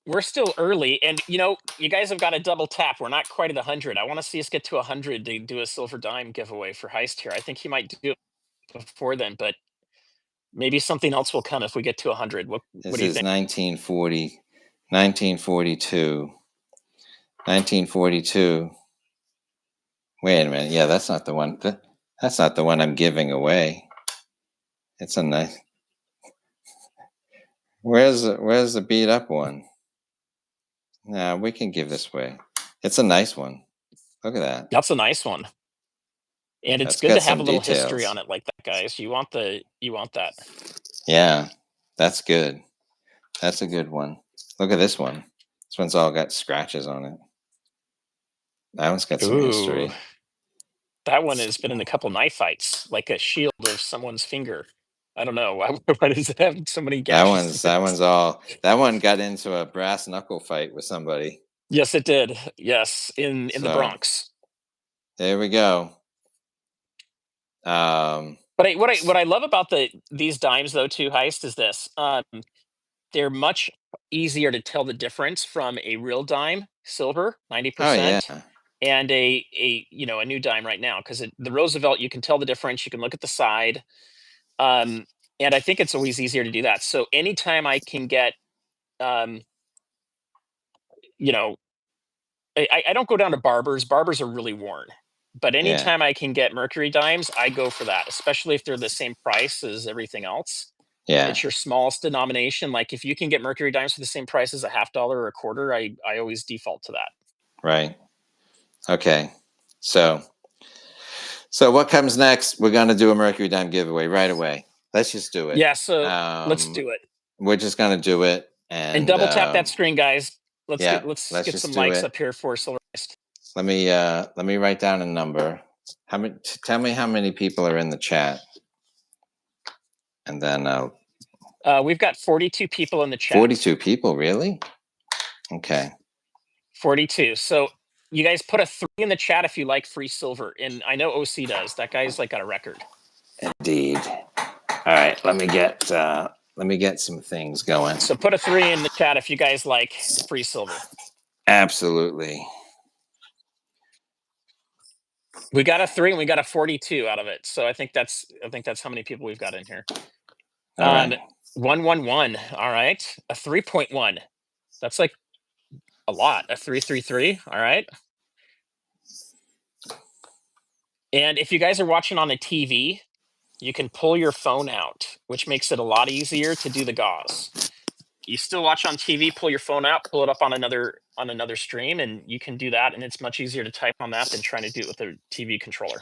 We're still early, and you guys have got a double tap. We're not quite at 100. I want to see us get to 100 to do a silver dime giveaway for Heist here. I think he might do it before then, but maybe something else will come if we get to 100. What This do you is think? 1940, 1942. 1942. Wait a minute. Yeah, that's not the one. That's not the one I'm giving away. It's a nice. Where's the beat up one? No, we can give this away. It's a nice one. Look at that. That's a nice one. And it's That's good got to have some a little history details. on it like that, guys. You want that. Yeah, that's good. That's a good one. Look at this one. This one's all got scratches on it. That one's got some Ooh. history. That one has been in a couple knife fights, like a shield of someone's finger. I don't know. Why does it have so many gashes? That one got into a brass knuckle fight with somebody. Yes, it did. Yes, in the So Bronx. there we go. But what I love about these dimes though too, Heist, is this. They're much easier to tell the difference from a real dime, silver, Oh yeah, 90%, and a new dime right now. Because the Roosevelt, you can tell the difference. You can look at the side. And I think it's always easier to do that. So anytime I can get, um, you know, I don't go down to barbers. Barbers are really worn. But yeah, anytime I can get Mercury dimes, I go for that, especially if they're the same price as everything else. yeah. It's your smallest denomination. Like if you can get Mercury dimes for the same price as a half dollar or a quarter, I always default to that. Right. Okay. So what comes next? We're gonna do a Mercury dime giveaway right away. Let's just do it. Yeah, so let's do it. We're just gonna do it, And and double tap that screen, guys. yeah, Let's let's get some just do likes it. up here for Silver Heist. Let me write down a number. How many? Tell me how many people are in the chat, and then We've got 42 people in the chat. 42 people, really? Okay. 42. So you guys put a 3 in the chat if you like free silver. And I know OC does. That guy's like got a record. Indeed. All right. Let me get some things going. So put a 3 in the chat if you guys like free silver. Absolutely. We got a 3 and we got a 42 out of it. So I think that's how many people we've got in here. All right. 111. All right. A 3.1. That's like a lot. A 333. All right. And if you guys are watching on a TV, you can pull your phone out, which makes it a lot easier to do the gauze. You still watch on TV, pull your phone out, pull it up on another stream, and you can do that. And it's much easier to type on that than trying to do it with a TV controller.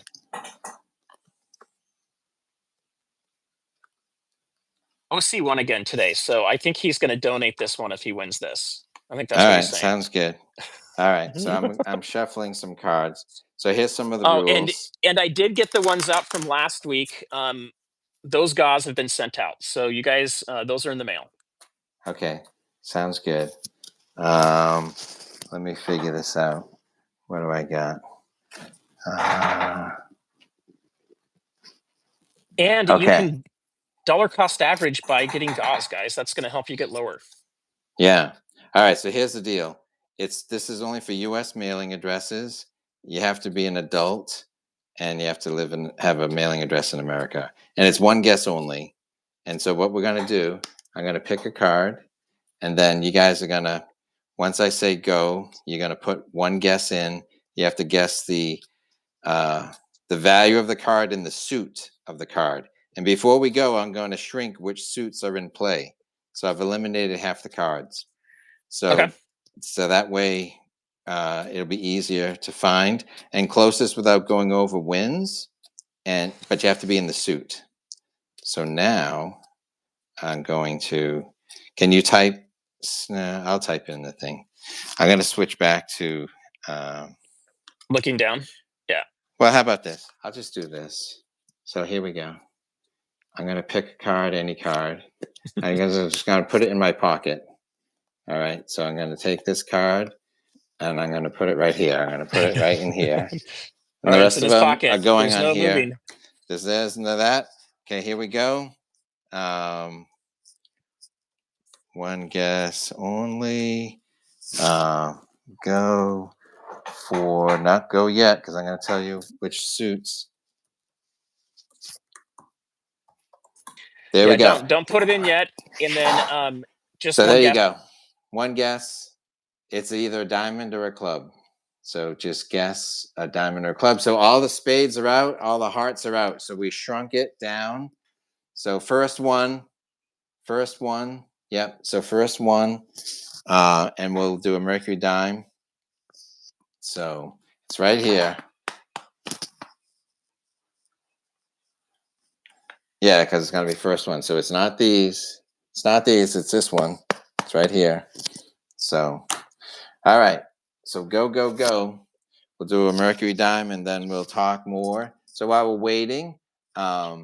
OC won again today, so I think he's going to donate this one if he wins this. I think that's All what right. he's saying. Sounds good. All right. So I'm shuffling some cards. So here's some of the rules. And I did get the ones out from last week. Those gauze have been sent out, so you guys, those are in the mail. Okay. Sounds good. Let me figure this out. What do I got? And okay. You can dollar cost average by getting gauze, guys. That's going to help you get lower. Yeah. All right. So here's the deal. This is only for U.S. mailing addresses. You have to be an adult, and you have to have a mailing address in America. And it's one guess only. And so what we're gonna do, I'm gonna pick a card, and then you guys are gonna, once I say go, you're gonna put one guess in. You have to guess the value of the card and the suit of the card. And before we go, I'm going to shrink which suits are in play. So I've eliminated half the cards. So, Okay. So that way it'll be easier to find. And closest without going over wins. But you have to be in the suit. So now I'm going to. Can you type? No, I'll type in the thing. I'm going to switch back to. Looking down. Yeah. Well, how about this? I'll just do this. So here we go. I'm going to pick a card, any card. I'm just going to put it in my pocket. All right. So I'm going to take this card and I'm going to put it right here. I'm going to put it right in here. And All the right, it's rest in of his them are pocket. going There's on no here. moving. There's this and that. Okay, here we go. One guess only. Go for, not go yet, because I'm going to tell you which suits. There we go. Don't put it in yet. And then just So one there you guess. go. One guess. It's either a diamond or a club. So just guess a diamond or a club. So all the spades are out, all the hearts are out. So we shrunk it down. So first one. Yep. So first one. And we'll do a Mercury dime. So it's right here. Yeah, because it's going to be first one. So it's not these. It's not these. It's this one. It's right here. So, all right. So go, go, go. We'll do a Mercury dime and then we'll talk more. So while we're waiting, I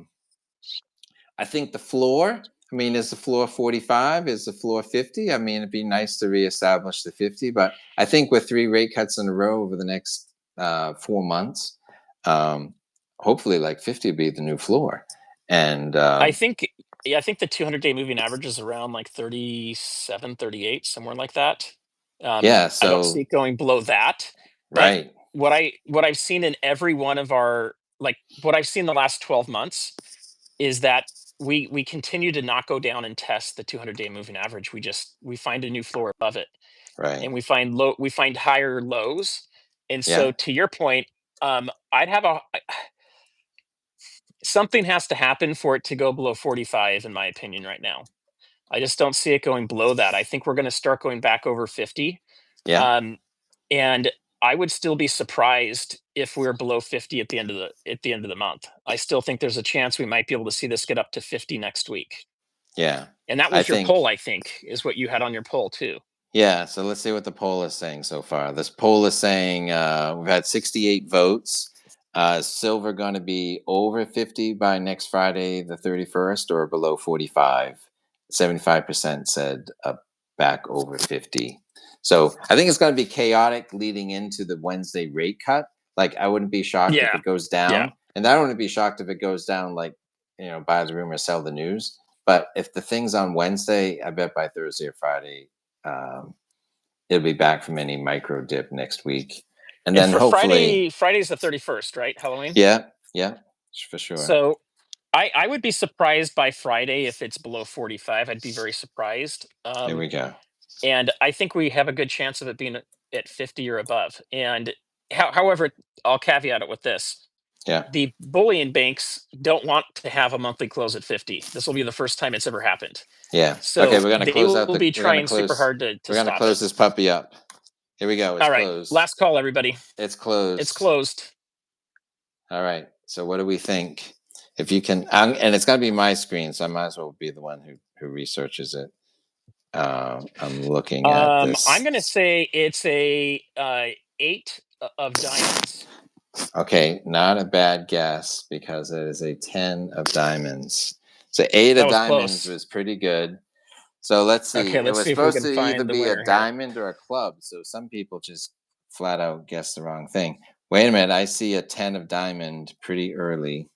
think the floor, I mean, is the floor 45? Is the floor 50? I mean, it'd be nice to reestablish the 50, but I think with 3 rate cuts in a row over the next 4 months, hopefully like 50 would be the new floor. And I think the 200-day moving average is around like 37, 38, somewhere like that. yeah, I don't so see it going below that. But right, what I've seen in every one of our, like what I've seen the last 12 months is that we continue to not go down and test the 200-day moving average. We find a new floor above it, right, and we find higher lows. And yeah, so to your point, I'd have something has to happen for it to go below 45 in my opinion right now. I just don't see it going below that. I think we're going to start going back over 50. yeah, Um, and I would still be surprised if we're below 50 at the end of the month. I still think there's a chance we might be able to see this get up to 50 next week. yeah. And that I was your think poll, I think, is what you had on your poll too. yeah, so let's see what the poll is saying so far. This poll is saying we've had 68 votes. Silver going to be over 50 by next Friday, the 31st, or below 45? 75% said back over 50. So I think it's going to be chaotic leading into the Wednesday rate cut. Like, I wouldn't be shocked if Yeah. it goes Yeah. down. And I wouldn't be shocked if it goes down, like, buy the rumor, sell the news. But if the thing's on Wednesday, I bet by Thursday or Friday, it'll be back from any micro dip next week, and And then for hopefully, Friday's the 31st, right? Halloween. yeah, for sure. So I would be surprised by Friday if it's below 45. I'd be very surprised. There we go. And I think we have a good chance of it being at 50 or above. And however, I'll caveat it with this: Yeah, the bullion banks don't want to have a monthly close at 50. This will be the first time it's ever happened. yeah. Okay, So we're gonna they close out will the. be trying super hard to We're gonna stop it. close this puppy up. Here we go. It's All right, closed. last call, everybody. It's It's closed. closed. All right. So what do we think? If you can, and it's gonna be my screen, so I might as well be the one who researches it. I'm looking at I'm this. going to say it's a 8 of diamonds. Okay, not a bad guess because it is a 10 of diamonds. So 8 That of was diamonds close. was pretty good. So let's see. Okay, It let's was see if we supposed can to either find the be a winner here. diamond or a club. So some people just flat out guessed the wrong thing. Wait a minute. I see a 10 of diamond pretty early.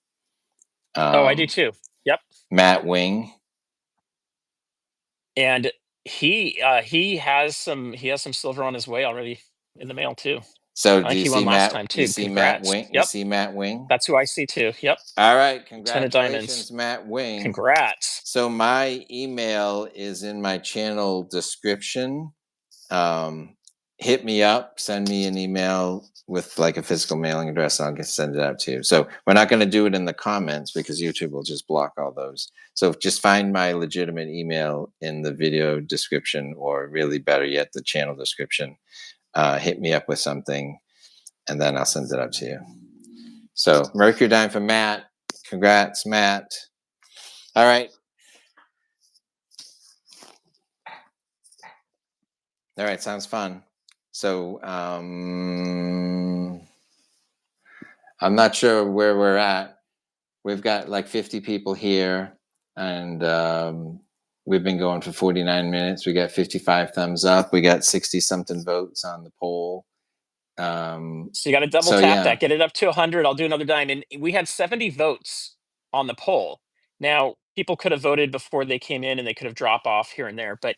Oh, I do too. Yep. Matt Wing. And he has some silver on his way already in the mail too. So I do think you he see won last Matt? time You too. see Matt Congrats. Wing? You Yep. see Matt Wing? That's who I see too. Yep. All right. 10 of diamonds. Congratulations, Matt Wing. Congrats. So my email is in my channel description. Hit me up, send me an email with like a physical mailing address, and I'll send it out to you. So we're not going to do it in the comments because YouTube will just block all those. So just find my legitimate email in the video description, or really better yet, the channel description. Hit me up with something, and then I'll send it out to you. So Mercury Dime for Matt. Congrats, Matt. All right. All right, sounds fun. So I'm not sure where we're at. we've got like 50 people here, and we've been going for 49 minutes. We got 55 thumbs up. We got 60 something votes on the poll. So you got to double So tap yeah, that, get it up to 100. I'll do another dime. And we had 70 votes on the poll. Now, people could have voted before they came in and they could have dropped off here and there, but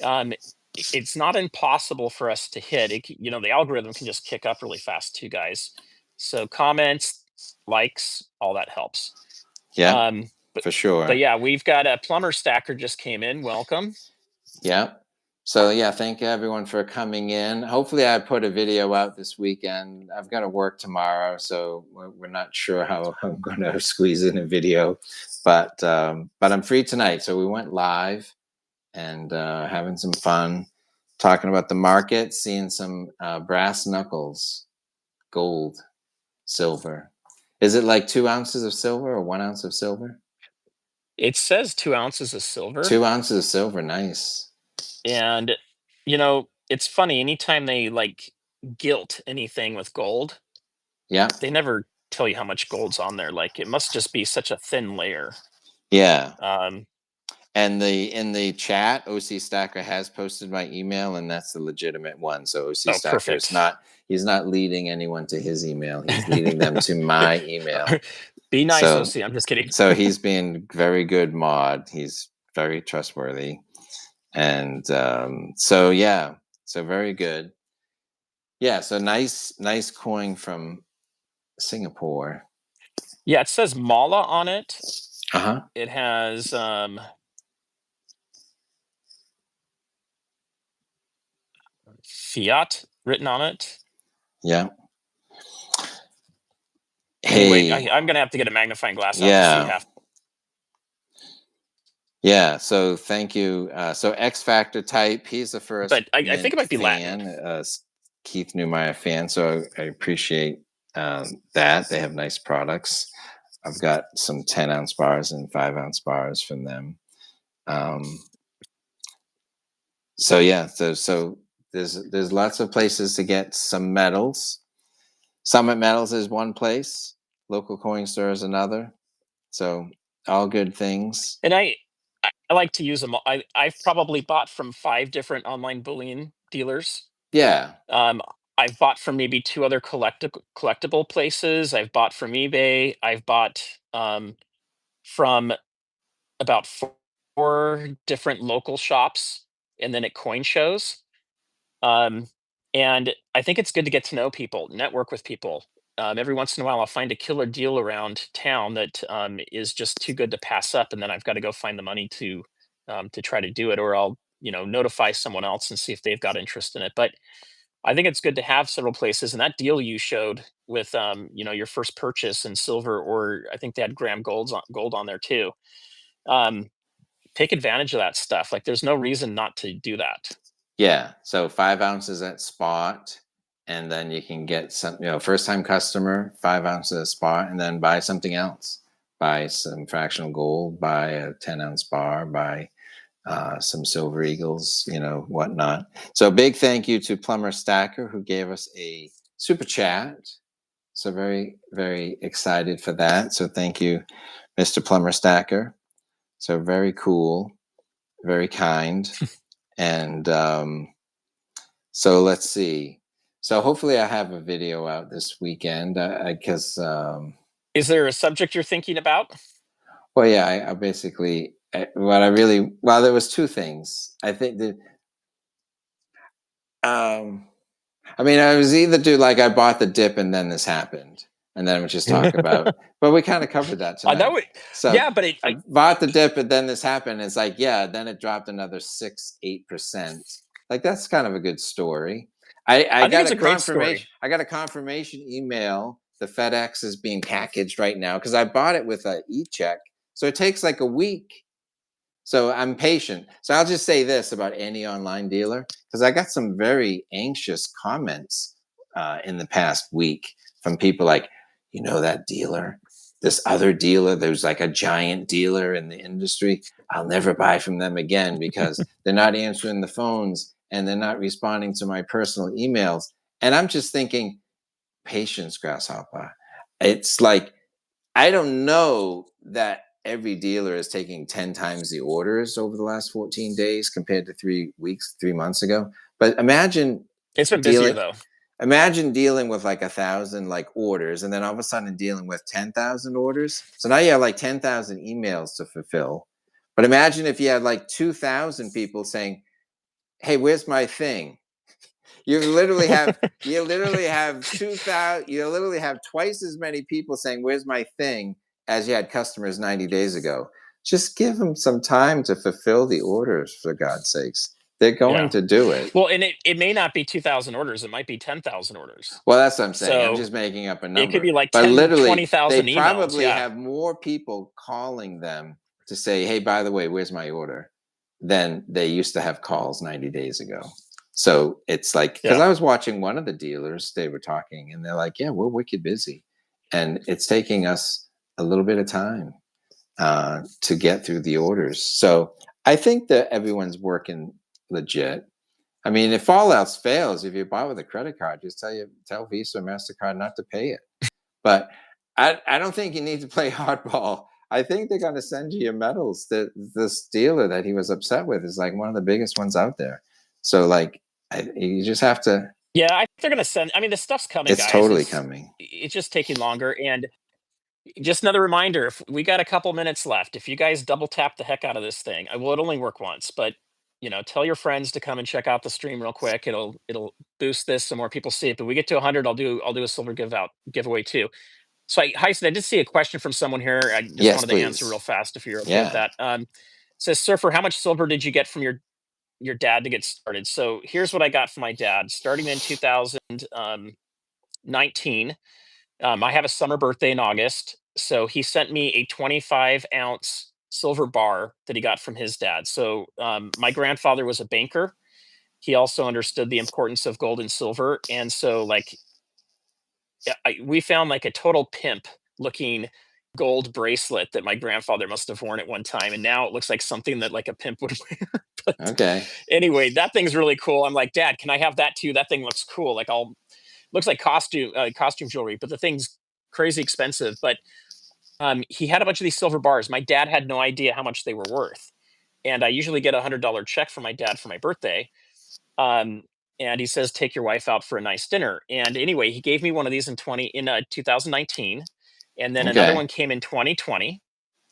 um, it's not impossible for us to hit. The algorithm can just kick up really fast too, guys. So comments, likes, all that helps. yeah, Um, but for sure. yeah, we've got a plumber stacker just came in. Welcome. Yeah. So yeah, thank you everyone for coming in. Hopefully, I put a video out this weekend. I've got to work tomorrow, so we're not sure how I'm going to squeeze in a video, but I'm free tonight. So we went live and having some fun, talking about the market, seeing some brass knuckles, gold, silver. Is it like 2 ounces of silver or 1 ounce of silver? It says 2 ounces of silver. 2 ounces of silver, nice. And it's funny, anytime they like guilt anything with gold, Yeah, they never tell you how much gold's on there. Like it must just be such a thin layer. yeah. Um, And in the chat, OC Stacker has posted my email, and that's the legitimate one. So OC oh, Stacker is perfect. not he's not leading anyone to his email. He's leading them to my email. Be nice, So OC. I'm just kidding. he's being very good mod. He's very trustworthy. And so yeah, so very good. Yeah, so nice coin from Singapore. Yeah, it says Mala on it. Uh-huh. It has fiat written on it. Yeah. Anyway, Hey, I'm gonna have to get a magnifying glass out to see yeah. half. Yeah, so thank you. So X Factor type, he's the first But I think it Mint might be Latin. fan, Keith Newmeyer fan. So I appreciate that. They have nice products. I've got some 10-ounce bars and 5-ounce bars from them. So yeah, so there's lots of places to get some metals. Summit Metals is one place. Local coin store is another. So all good things. And I like to use them. I've probably bought from 5 different online bullion dealers. Yeah, Um, I've bought from maybe 2 other collectible places. I've bought from eBay. I've bought from about 4 different local shops, and then at coin shows. Um, and I think it's good to get to know people, network with people. Every once in a while, I'll find a killer deal around town that is just too good to pass up, and then I've got to go find the money to try to do it, or I'll notify someone else and see if they've got interest in it. But I think it's good to have several places. And that deal you showed with your first purchase in silver, or I think they had gold on there too. Um, Take advantage of that stuff. Like there's no reason not to do that. yeah. So 5 ounces at spot, and then you can get some, first time customer, 5 ounces at spot, and then buy something else. Buy some fractional gold, buy a 10-ounce bar, buy some silver eagles, whatnot. So big thank you to Plumber Stacker who gave us a super chat. So very, very excited for that. So thank you, Mr. Plumber Stacker. So very cool, very kind. And so let's see. So hopefully I have a video out this weekend because, Is there a subject you're thinking about? well, yeah, I basically, well, there was two things. I think that, I mean, I was either do like I bought the dip and then this happened, and then we just talk about. But we kind of covered that That tonight. would, So yeah, but I bought the dip and then this happened. It's like, yeah, then it dropped another 6-8%. Like that's kind of a good story. I I think got it's a a great confirmation. story. I got a confirmation email. The FedEx is being packaged right now because I bought it with an e-check, so it takes like a week. So I'm patient. So I'll just say this about any online dealer, because I got some very anxious comments in the past week from people like, that dealer, this other dealer, there's like a giant dealer in the industry. I'll never buy from them again because they're not answering the phones and they're not responding to my personal emails. And I'm just thinking, patience, grasshopper. It's like I don't know that every dealer is taking 10 times the orders over the last 14 days compared to 3 weeks, 3 months ago. But It's been busier dealing though. dealing with like 1,000 like orders, and then all of a sudden dealing with 10,000 orders. So now you have like 10,000 emails to fulfill. But imagine if you had like 2,000 people saying, "Hey, where's my thing?" You literally have twice as many people saying, "Where's my thing?" as you had customers 90 days ago. Just give them some time to fulfill the orders, for God's sakes. They're going Yeah. to do it. Well, and it may not be 2,000 orders. It might be 10,000 orders. Well, that's what I'm saying. I'm So just making up a it could number. be like But 10, literally, they 20,000 emails. probably Yeah. have more people calling them to say, "Hey, by the way, where's my order?" than they used to have calls 90 days ago. So it's like, because Yeah. I was watching one of the dealers, they were talking, and they're like, "Yeah, we're wicked busy. And it's taking us a little bit of time to get through the orders." So I think that everyone's working legit. I mean, if all else fails, if you buy with a credit card, just tell Visa or MasterCard not to pay it. But I don't think you need to play hardball. I think they're going to send you your medals. This dealer that he was upset with is like one of the biggest ones out there. So like, you just have to. Yeah, I think they're gonna send. I mean, the stuff's coming, It's guys. totally coming. It's just taking longer. And just another reminder: if we got a couple minutes left, if you guys double tap the heck out of this thing, I will. It only work once, but tell your friends to come and check out the stream real quick. It'll boost this so more people see it. But we get to 100, I'll do a silver giveaway too. So, Heisen, I did see a question from someone here. I just Yes, wanted to answer real please. fast if you're okay with Yeah. that. Says, "Sir, for how much silver did you get from your dad to get started?" So here's what I got from my dad. Starting in 2019, I have a summer birthday in August, so he sent me a 25-ounce silver bar that he got from his dad. So my grandfather was a banker. He also understood the importance of gold and silver, and so like we found like a total pimp looking gold bracelet that my grandfather must have worn at one time, and now it looks like something that like a pimp would wear. But Okay. anyway, that thing's really cool. I'm like, Dad, can I have that too? That thing looks cool. Like, all looks like costume jewelry, but the thing's crazy expensive. But he had a bunch of these silver bars. My dad had no idea how much they were worth, and I usually get $100 check from my dad for my birthday. Um, and he says, "Take your wife out for a nice dinner." And anyway, he gave me one of these in 2019, and then another Okay. one came in 2020,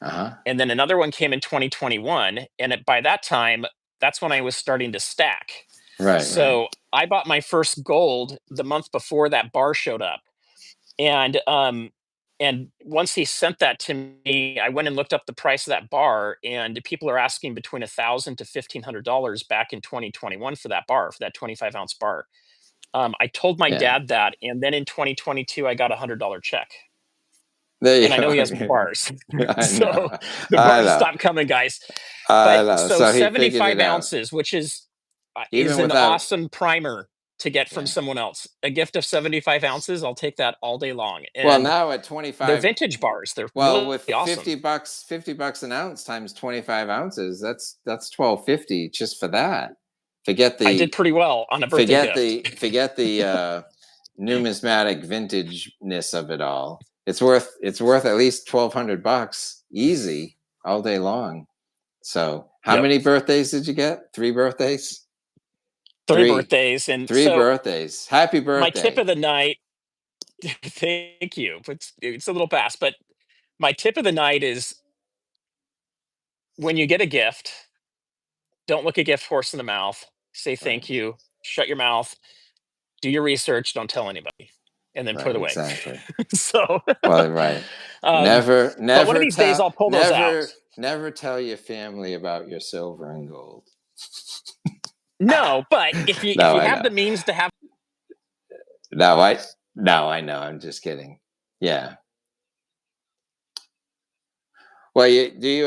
Uh huh. and then another one came in 2021. And by that time, that's when I was starting to stack. Right. Right. So I bought my first gold the month before that bar showed up. And once he sent that to me, I went and looked up the price of that bar, and people are asking between $1,000 to $1,500 back in 2021 for that bar, for that 25-ounce bar. I told my Yeah. dad that, and then in 2022 I got a $100 check, There you and I know he has more go. bars. I So know. the I bars know. stop coming, guys. But I know. so So he figured it 75 out, ounces, which is even an without. awesome primer to get from Yeah. someone else. A gift of 75 ounces, I'll take that all day long. Well, And now at they're 25, vintage bars. They're well, really with awesome. 50 bucks an ounce times 25 ounces, that's 12.50 just for that. Forget I did the pretty well on a birthday gift. forget the numismatic vintageness of it all. It's worth at least 1,200 bucks easy all day long. So, how Yep. many birthdays did you get? 3 birthdays? Three Three. birthdays. And Three so birthdays. Happy my tip birthday. of the night, thank you. It's a little fast, but my tip of the night is when you get a gift, don't look a gift horse in the mouth. Say Right. thank you, shut your mouth, do your research, don't tell anybody, and then put Right, it away. exactly. So, Well, right. um, Never, but one of never these days tell, I'll pull those out. never tell your family about your silver and gold. No, but if No, you I have know. the means to have, No, I know. I'm just kidding. Yeah. Well, do you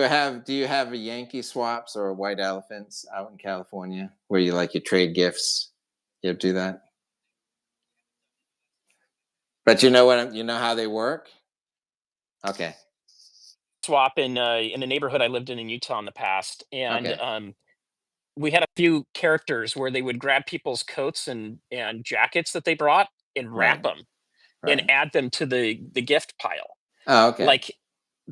have a Yankee swaps or a white elephants out in California where you like you trade gifts? You do that? But you know how they work? Okay. swap in a neighborhood I lived in Utah in the past, and Okay. we had a few characters where they would grab people's coats and jackets that they brought and wrap Right. them and Right. add them to the gift pile. Oh, okay. Like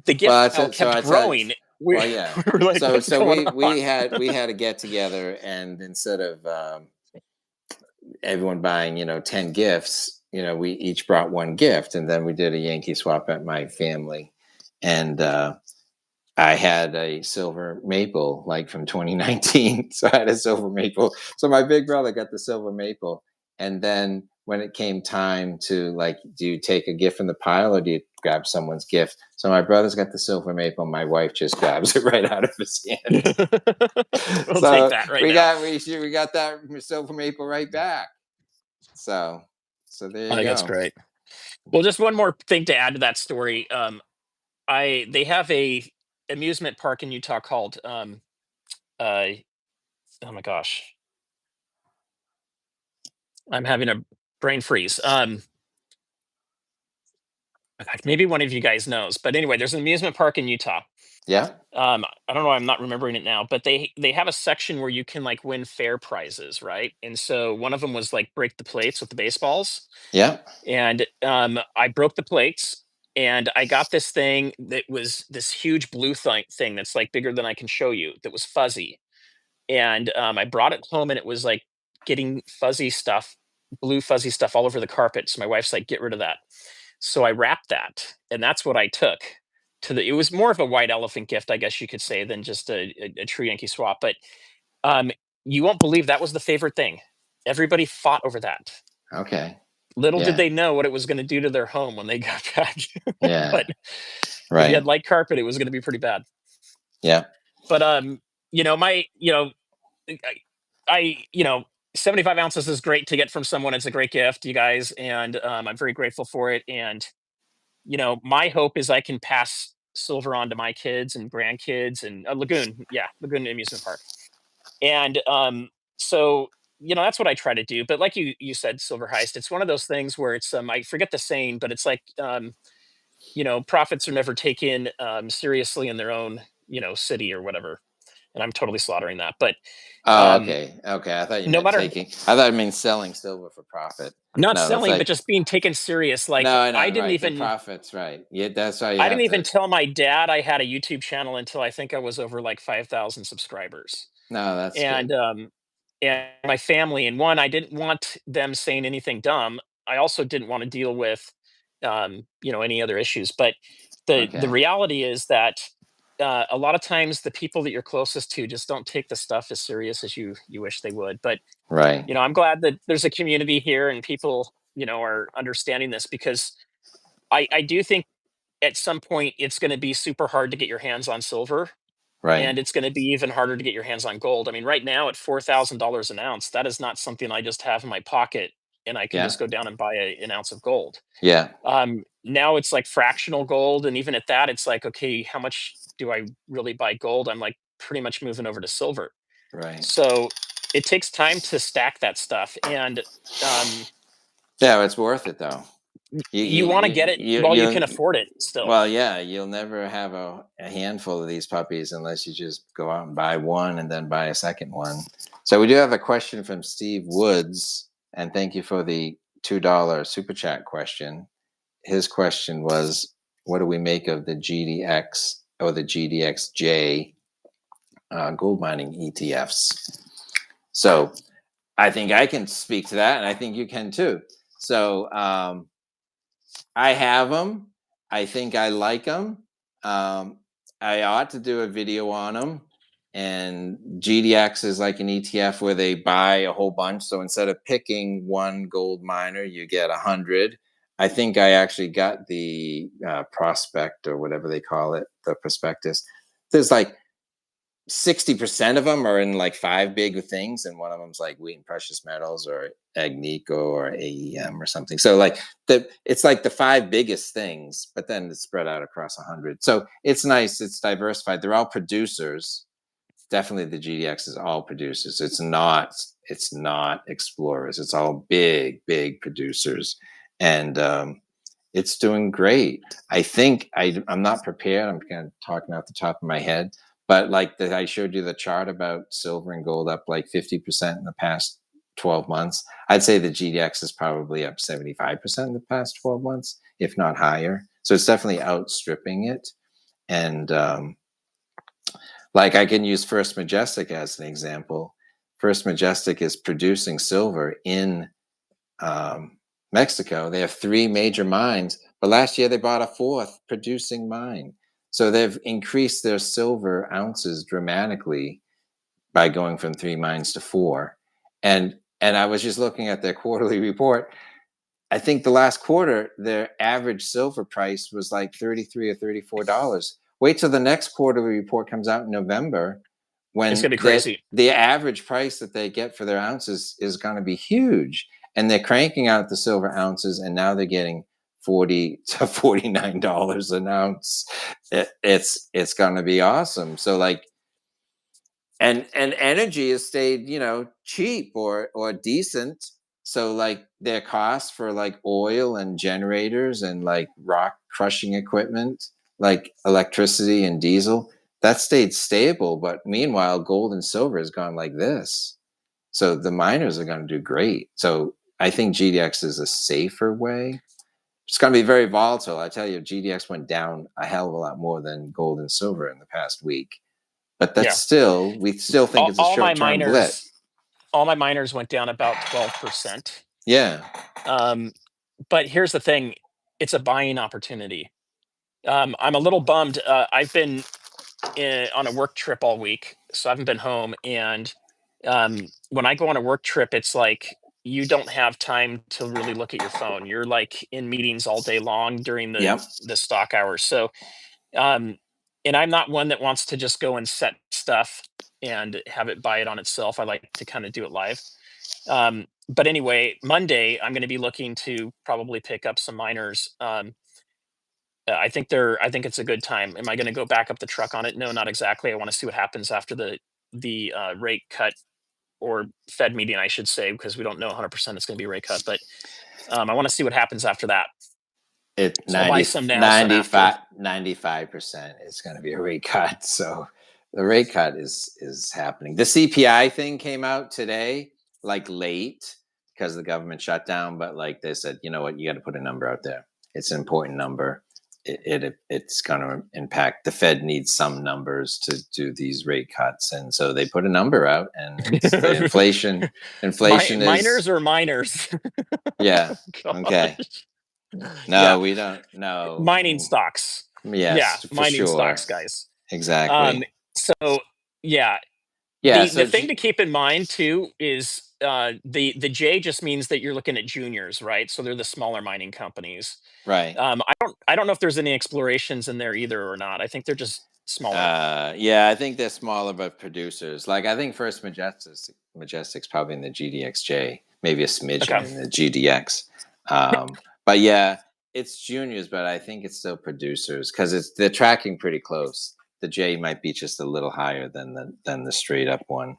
the Well, gift pile so kept I tell. growing. We, Well, yeah. we were like, So what's going on? we had a get together, and instead of everyone buying 10 gifts, we each brought one gift, and then we did a Yankee swap at my family, and I had a silver maple like from 2019. So I had a silver maple. So my big brother got the silver maple. And then when it came time to like, do you take a gift from the pile or do you grab someone's gift? So my brother's got the silver maple. My wife just grabs it right out of his hand. We'll take So that right now. we got that silver maple right back. So there I you think that's go. great. Well, just one more thing to add to that story. I they have a amusement park in Utah called uh oh my gosh, I'm having a brain freeze. Maybe one of you guys knows, but anyway, there's an amusement park in Utah. Yeah. I don't know, I'm not remembering it now, but they have a section where you can like win fair prizes, right? And so one of them was like break the plates with the baseballs. Yeah. And I broke the plates, and I got this thing that was this huge blue thing that's like bigger than I can show you, that was fuzzy. And I brought it home, and it was like getting fuzzy stuff, blue fuzzy stuff all over the carpet. So my wife's like, get rid of that. So I wrapped that, and that's what I took to the. It was more of a white elephant gift, I guess you could say, than just a true Yankee swap. But um, you won't believe that was the favorite thing. Everybody fought over that. Okay. Little did Yeah. they know what it was going to do to their home when they got back. Yeah. But if you Right. had light carpet, it was going to be pretty bad. Yeah. But my I, 75 ounces is great to get from someone. It's a great gift, you guys, and I'm very grateful for it. And my hope is I can pass silver on to my kids and grandkids and Lagoon, yeah, Lagoon Amusement Park. And so that's what I try to do. But like you said, Silver Heist, it's one of those things where it's I forget the saying, but it's like profits are never taken seriously in their own city or whatever. And I'm totally slaughtering that, but Oh, um, okay. Okay. I thought you no meant matter taking. I thought you meant selling silver for profit. not No, that's selling, but like just being taken serious. no, Like I know, right? The profits, right? Yeah, that's why you I didn't have even to. tell my dad I had a YouTube channel until I think I was over like 5,000 subscribers. No, that's And good. my family, and one, I didn't want them saying anything dumb. I also didn't want to deal with any other issues. But the Okay. reality is that a lot of times the people that you're closest to just don't take the stuff as serious as you wish they would. But Right. I'm glad that there's a community here and people are understanding this, because I do think at some point it's going to be super hard to get your hands on silver, Right. and it's going to be even harder to get your hands on gold. I mean, right now at $4,000 an ounce, that is not something I just have in my pocket and I can Yeah. just go down and buy an ounce of gold. Yeah. Now it's like fractional gold, and even at that, it's like, okay, how much do I really buy gold? I'm like pretty much moving over to silver. Right. So it takes time to stack that stuff, and um, Yeah, it's worth it though. You you want to get it while you can you afford it still. well, yeah, you'll never have a handful of these puppies unless you just go out and buy one and then buy a second one. So we do have a question from Steve Woods, and thank you for the $2 super chat question. His question was, what do we make of the GDX or the GDXJ gold mining ETFs? So I think I can speak to that, and I think you can too. So I have them. I think I like them. Um, I ought to do a video on them. And GDX is like an ETF where they buy a whole bunch. So instead of picking one gold miner, you get 100. I think I actually got the prospect or whatever they call it, the prospectus. There's like 60% of them are in like five big things, and one of them's like wheat and precious metals or agnico or AEM or something. So like it's like the five biggest things, but then it's spread out across 100. So it's nice, it's diversified. They're all producers. Definitely the GDX is all producers. It's not explorers. It's all big producers. And it's doing great. I think I'm not prepared. I'm kind of talking off the top of my head, but like I showed you the chart about silver and gold up like 50% in the past 12 months. I'd say the GDX is probably up 75% in the past 12 months, if not higher. So it's definitely outstripping it. And like I can use First Majestic as an example. First Majestic is producing silver in Mexico. They have 3 major mines, but last year they bought a 4th producing mine. So they've increased their silver ounces dramatically by going from 3 mines to 4. And I was just looking at their quarterly report. I think the last quarter, their average silver price was like $33 or $34. Wait till the next quarterly report comes out in November, It's when gonna be crazy. the average price that they get for their ounces is going to be huge. And they're cranking out the silver ounces, and now they're getting $40 to $49 an ounce. It's going to be awesome. So like, and energy has stayed, cheap or decent. So like their costs for like oil and generators and like rock crushing equipment, like electricity and diesel, that stayed stable. But meanwhile, gold and silver has gone like this. So the miners are going to do great. So I think GDX is a safer way. It's going to be very volatile. I tell you, GDX went down a hell of a lot more than gold and silver in the past week. But Yeah. we still think it's a All my short-term blip. miners went down about 12%. Yeah. But here's the thing, it's a buying opportunity. I'm a little bummed. I've been on a work trip all week, so I haven't been home. And when I go on a work trip, it's like you don't have time to really look at your phone. You're like in meetings all day long during Yep. the stock hours. So, um, and I'm not one that wants to just go and set stuff and have it buy it on itself. I like to kind of do it live. But anyway, Monday I'm going to be looking to probably pick up some miners. I think it's a good time. Am I going to go back up the truck on it? No, not exactly. I want to see what happens after the rate cut, or Fed meeting, I should say, because we don't know 100% it's going to be rate cut. But I want to see what happens after that. It So I'll buy 90, some now, some after. 95% is going to be a rate cut. So the rate cut is happening. The CPI thing came out today, like late, because the government shut down. But like they said, you know what, you got to put a number out there. It's an important number. It's going to impact. The Fed needs some numbers to do these rate cuts, and so they put a number out, and it's the inflation. Inflation is, Miners or miners? yeah. Okay. Gosh. No, Yeah, we don't. No. mining stocks. Yeah, Yes, for mining sure. stocks, guys. Um, Exactly. so yeah, Yeah. the So, thing to keep in mind too is the J just means that you're looking at juniors, right? So they're the smaller mining companies. right. I don't know if there's any explorations in there either or not. I think they're just smaller. Yeah, I think they're smaller, but producers. Like I think First Majestic's probably in the GDXJ, maybe a smidgen Okay. in the GDX. But yeah, it's juniors, but I think it's still producers because they're tracking pretty close. The J might be just a little higher than the straight up one,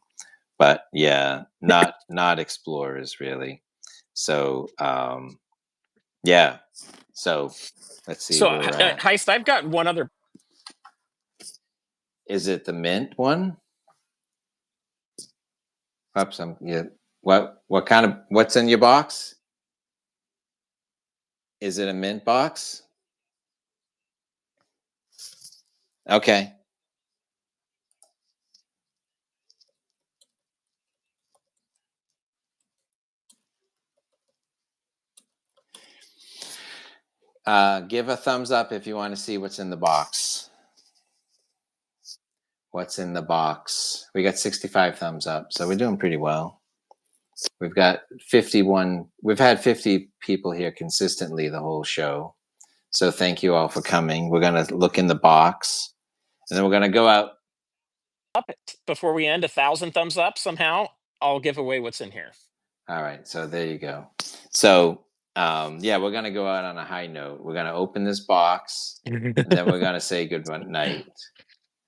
but yeah, not explorers really. So yeah, so let's see So where we're at. Heist, I've got one other. Is it the mint one? Oops, yeah. What kind of what's in your box? Is it a mint box? Okay. Give a thumbs up if you want to see what's in the box. What's in the box? We got 65 thumbs up, so we're doing pretty well. We've got 51. We've had 50 people here consistently the whole show. So thank you all for coming. We're going to look in the box, and then we're going to go out. Up before we end, 1,000 thumbs up somehow. I'll give away what's in here. All right, so there you go. So yeah, we're gonna go out on a high note. We're gonna open this box, and then we're gonna say good night.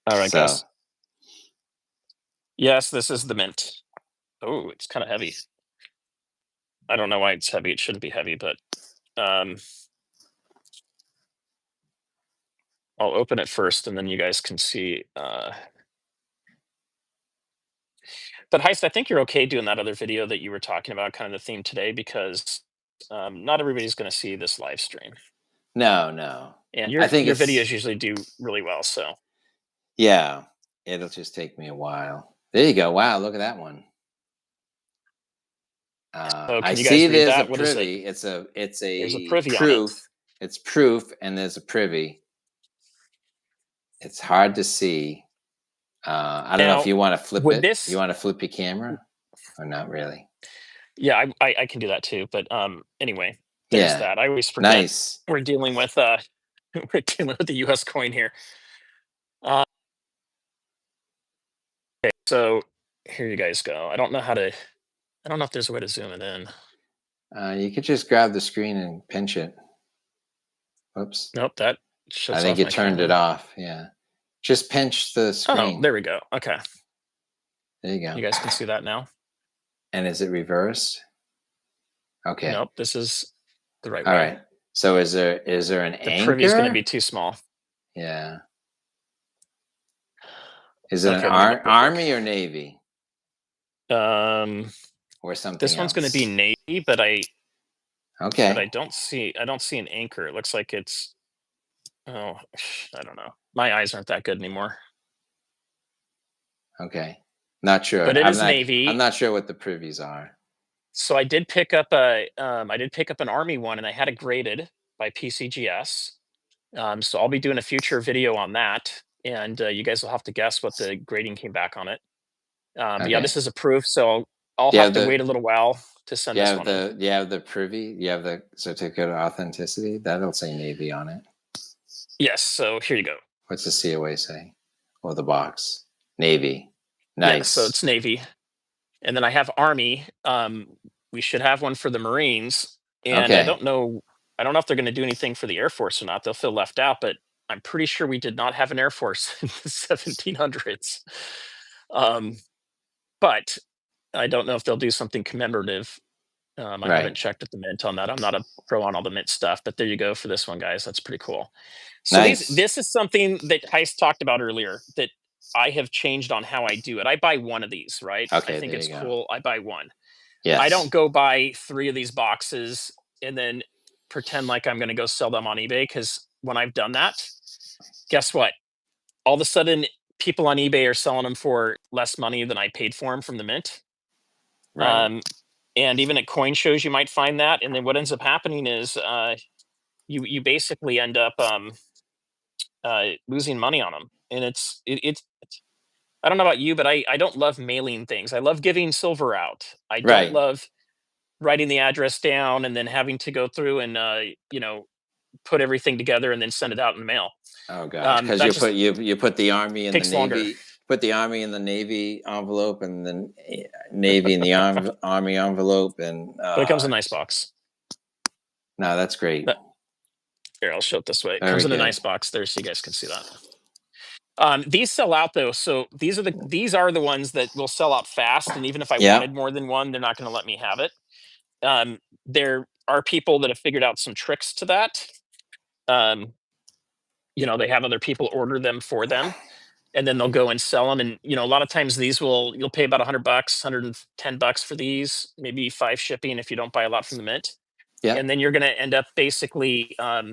All right, So guys. Yes, this is the mint. Oh, it's kind of heavy. I don't know why it's heavy. It shouldn't be heavy, but um, I'll open it first, and then you guys can see. But Heist, I think you're okay doing that other video that you were talking about, kind of the theme today, because not everybody's going to see this live stream. no, And I your think it's videos usually do really well. So yeah. It'll just take me a while. There you go. Wow, look at that one. so I can you see guys read there's a that? What is it? privy. It's There's a a privy on it. proof. It's proof, and there's a privy. It's hard to see. I don't know if Now, you want to flip would it. You this? want to flip your camera or not really? Yeah, I can do that too. But anyway, there's Yeah. that. I always forget Nice. we're dealing with we're dealing with the U.S. coin here. Uh, so here you guys go. I don't know how to. I don't know if there's a way to zoom it in. You could just grab the screen and pinch it. Oops. Nope, that I shuts think off you my turned it camera. off. Yeah. Just pinch the Oh, screen. there we go. Okay, There you go. you guys can see that now. And is it reversed? Okay. Nope, this is the right All way. right. So is there an The privy is going to be anchor? too small. Yeah. Is it an Okay, let me look real quick. army or navy Um, or something this one's going to be else? navy, but I Okay. don't see an anchor. It looks like it's oh, I don't know. My eyes aren't that good anymore. Okay. Not sure. But it is I'm navy. not sure what the privies are. So I did pick up an army one, and I had it graded by PCGS. So I'll be doing a future video on that, and you guys will have to guess what the grading came back on it. But yeah, Okay. this is a proof, so I'll Do you have have to the wait a little while to send this one in. do you have the privy? You have the certificate of authenticity? That'll say navy on it. Yes. So here you go. What's the COA say? Or the box? Navy. Yeah. So Nice. it's navy, and then I have army. We should have one for the Marines, and I Okay. don't know. I don't know if they're going to do anything for the Air Force or not. They'll feel left out, but I'm pretty sure we did not have an Air Force in the 1700s. Um, but I don't know if they'll do something commemorative. I haven't Right. checked at the mint on that. I'm not a pro on all the mint stuff, but there you go for this one, guys. That's pretty cool. So Nice. this is something that Heist talked about earlier that I have changed on how I do it. I buy one of these, right? I Okay, think there it's you go. cool. I buy one. I don't Yes. go buy 3 of these boxes and then pretend like I'm going to go sell them on eBay, because when I've done that, guess what? All of a sudden, people on eBay are selling them for less money than I paid for them from the mint. Right. Um, and even at coin shows, you might find that. And then what ends up happening is you basically end up losing money on them. And it's I don't know about you, but I don't love mailing things. I love giving silver out. I don't Right. love writing the address down and then having to go through and put everything together and then send it out in the mail. Oh gosh, because That just you put the army and the takes longer, navy, put the army in the navy envelope, and then navy in the army envelope, and but it comes in a nice box. no, that's great. But here, I'll show it this way. It Very comes in a good. nice box there, so you guys can see that. These sell out though, so these are the ones that will sell out fast. And even if I Yeah. wanted more than one, they're not going to let me have it. There are people that have figured out some tricks to that. Um, they have other people order them for them, and then they'll go and sell them. And a lot of times you'll pay about $100, $110 for these, maybe 5 shipping if you don't buy a lot from the mint. Yeah. And then you're going to end up basically, uh,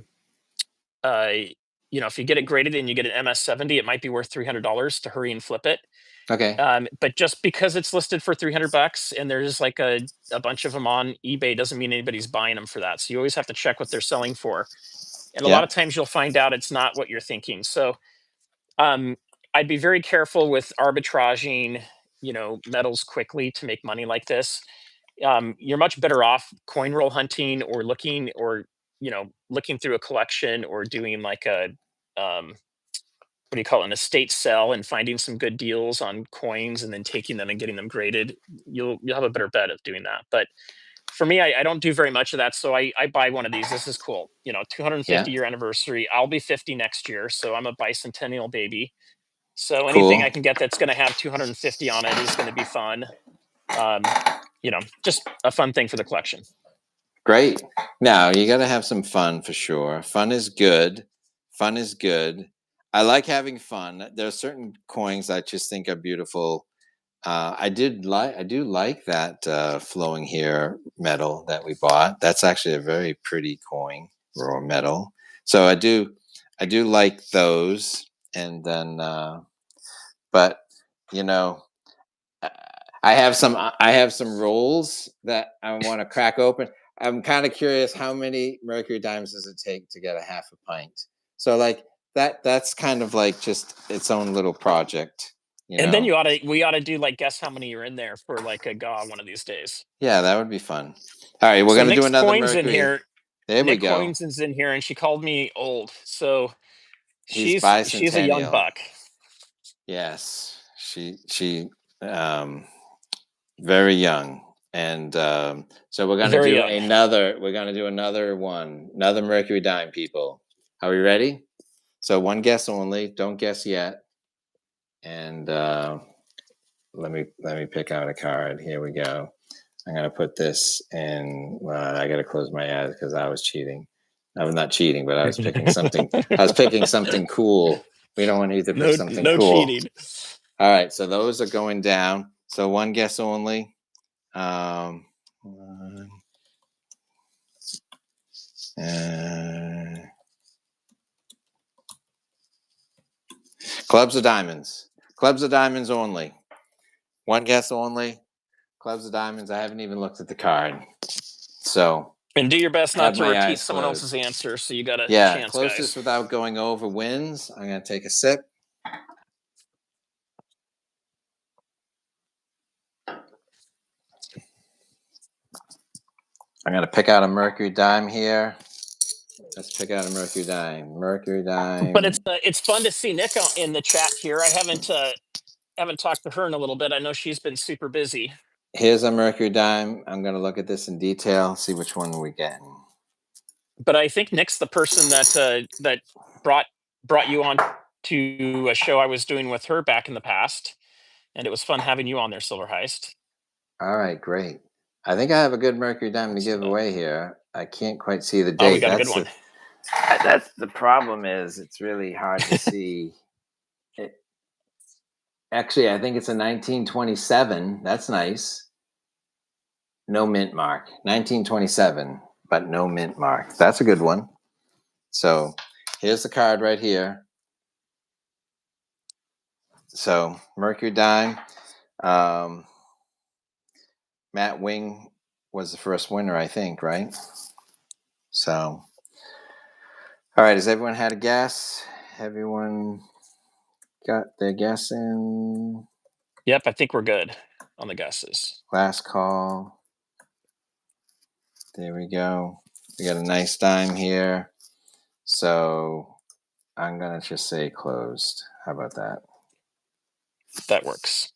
if you get it graded and you get an MS70, it might be worth $300 to hurry and flip it. Okay. But just because it's listed for $300 and there's like a bunch of them on eBay doesn't mean anybody's buying them for that. So you always have to check what they're selling for. And a lot Yeah. of times you'll find out it's not what you're thinking. So um, I'd be very careful with arbitraging, metals quickly to make money like this. You're much better off coin roll hunting or looking through a collection or doing like a what do you call it, an estate sell and finding some good deals on coins and then taking them and getting them graded. You'll have a better bet of doing that. But for me, I don't do very much of that. So I buy one of these. This is cool. 250 Yeah. year anniversary. I'll be 50 next year. So I'm a bicentennial baby. So anything Cool. I can get that's going to have 250 on it is going to be fun. Just a fun thing for the collection. Great. Now you got to have some fun for sure. Fun is good. Fun is good. I like having fun. There are certain coins I just think are beautiful. I do like that flowing here metal that we bought. That's actually a very pretty coin or metal. So I do. I do like those, and then, but you know, I have some rolls that I want to crack open. I'm kind of curious how many mercury dimes does it take to get a half a pint. So like that's kind of like just its own little project, you And then know. we ought to do like guess how many are in there for like a gaw one of these days. Yeah, that would be fun. All right, we're So gonna do Nick's another coins in mercury. here. There we Nick go. Coins is in here, and she called me old. So He's she's a young bicentennial. buck. Yes, she um very young. And so we're gonna Very do young. another. We're gonna do another one, another mercury dime, people. Are we ready? So one guess only. Don't guess yet. And let me pick out a card. Here we go. I'm gonna put this in. I gotta close my eyes because I was cheating. I was not cheating, but I was picking something. I was picking something cool. We don't want you to pick something No cool. cheating. All right, so those are going down. So one guess only. Um, uh, clubs of diamonds. Clubs of diamonds only. One guess only. Clubs of diamonds. I haven't even looked at the card. So And do your best I not have to my repeat eyes someone else's closed. answer. So you got a Yeah, chance, closest guys. without going over wins. I'm going to take a sip. I'm going to pick out a mercury dime here. Let's pick out a mercury dime. Mercury But dime. it's fun to see Nick in the chat here. I haven't talked to her in a little bit. I know she's been super busy. Here's a mercury dime. I'm going to look at this in detail, see which one we're getting. But I think Nick's the person that brought brought you on to a show I was doing with her back in the past, and it was fun having you on there, Silver Heist. All right, great. I think I have a good mercury dime to give So, away here. I can't quite see the oh, we date. got a good one. That's the problem. Is it's really hard to see. It, actually, I think it's a 1927. That's nice. No mint mark. 1927, but no mint mark. That's a good one. So here's the card right here. So mercury dime. Um, Matt Wing was the first winner, I think, right? So, all right. Has everyone had a guess? Everyone got their guess in? Yep, I think we're good on the guesses. Last call. There we go. We got a nice dime here. So I'm going to just say closed. How about that? That works.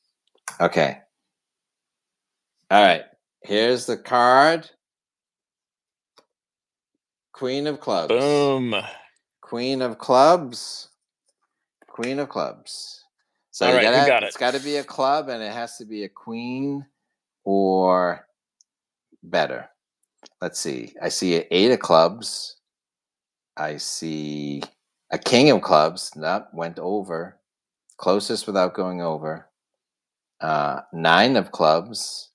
Okay. All right. Here's the card. Queen of clubs. Boom. Queen of clubs. Queen of clubs. So All you right, who gotta got it? it's gotta be a club and it has to be a queen or better. Let's see. I see an eight of clubs. I see a king of clubs. Nope, went over. Closest without going over. Nine of clubs.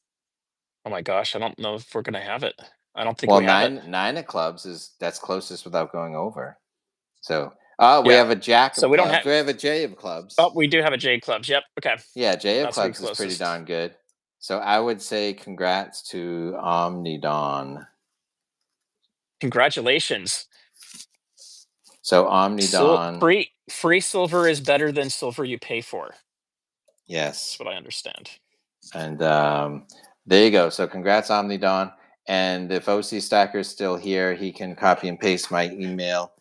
Oh my gosh, I don't know if we're gonna have it. I don't think Well, we have it. nine of clubs is that's closest without going over. So, we Yeah. have a jack So of we don't have. clubs. We have a J of clubs. Oh, we do have a J clubs. Yep. Okay. Yeah, J of That's the clubs is pretty closest. darn good. So I would say congrats to Omnidon. Congratulations. So So Omnidon, free silver is better than silver you pay for. That's yes. what I understand. And there you go. So congrats, Omnidon. And if OC Stacker is still here, he can copy and paste my email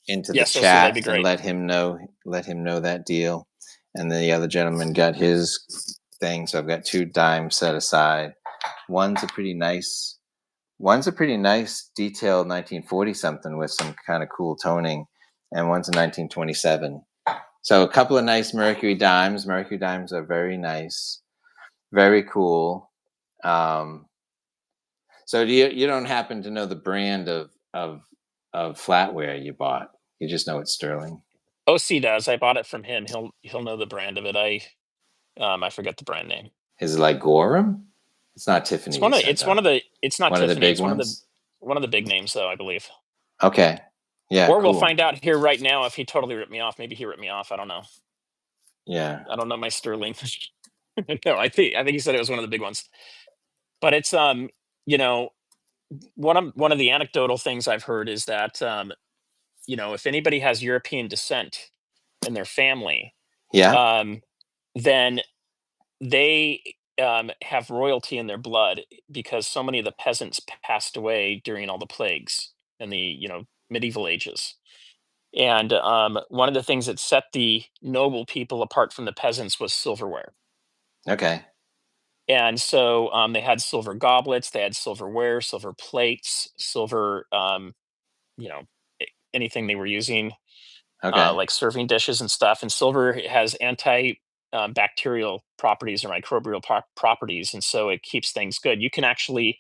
into the Yes, OC, that'd chat be and great. let him know that deal. And the other gentleman got his thing. So I've got two dimes set aside. One's a pretty nice detailed 1940 something with some kind of cool toning, and one's a 1927. So a couple of nice mercury dimes. Mercury dimes are very nice, very cool. So you don't happen to know the brand of flatware you bought? You just know it's Sterling. OC does. I bought it from him. He'll know the brand of it. I forget the brand name. Is it like Gorham? It's not Tiffany. You said It's one though. of the it's not One of the Tiffany. big It's ones. one of the big names though, I believe. Okay. Yeah, Or we'll cool. find out here right now if he totally ripped me off. Maybe he ripped me off. I don't know. Yeah. I don't know my sterling. No, I think he said it was one of the big ones. But it's you know, one of the anecdotal things I've heard is that if anybody has European descent in their family, Yeah. um, then they have royalty in their blood because so many of the peasants passed away during all the plagues in the medieval ages. And one of the things that set the noble people apart from the peasants was silverware. Okay. And so they had silver goblets, they had silverware, silver plates, silver, you know, anything they were using, Okay. like serving dishes and stuff. And silver has bacterial properties or microbial properties. And so it keeps things good. You can actually,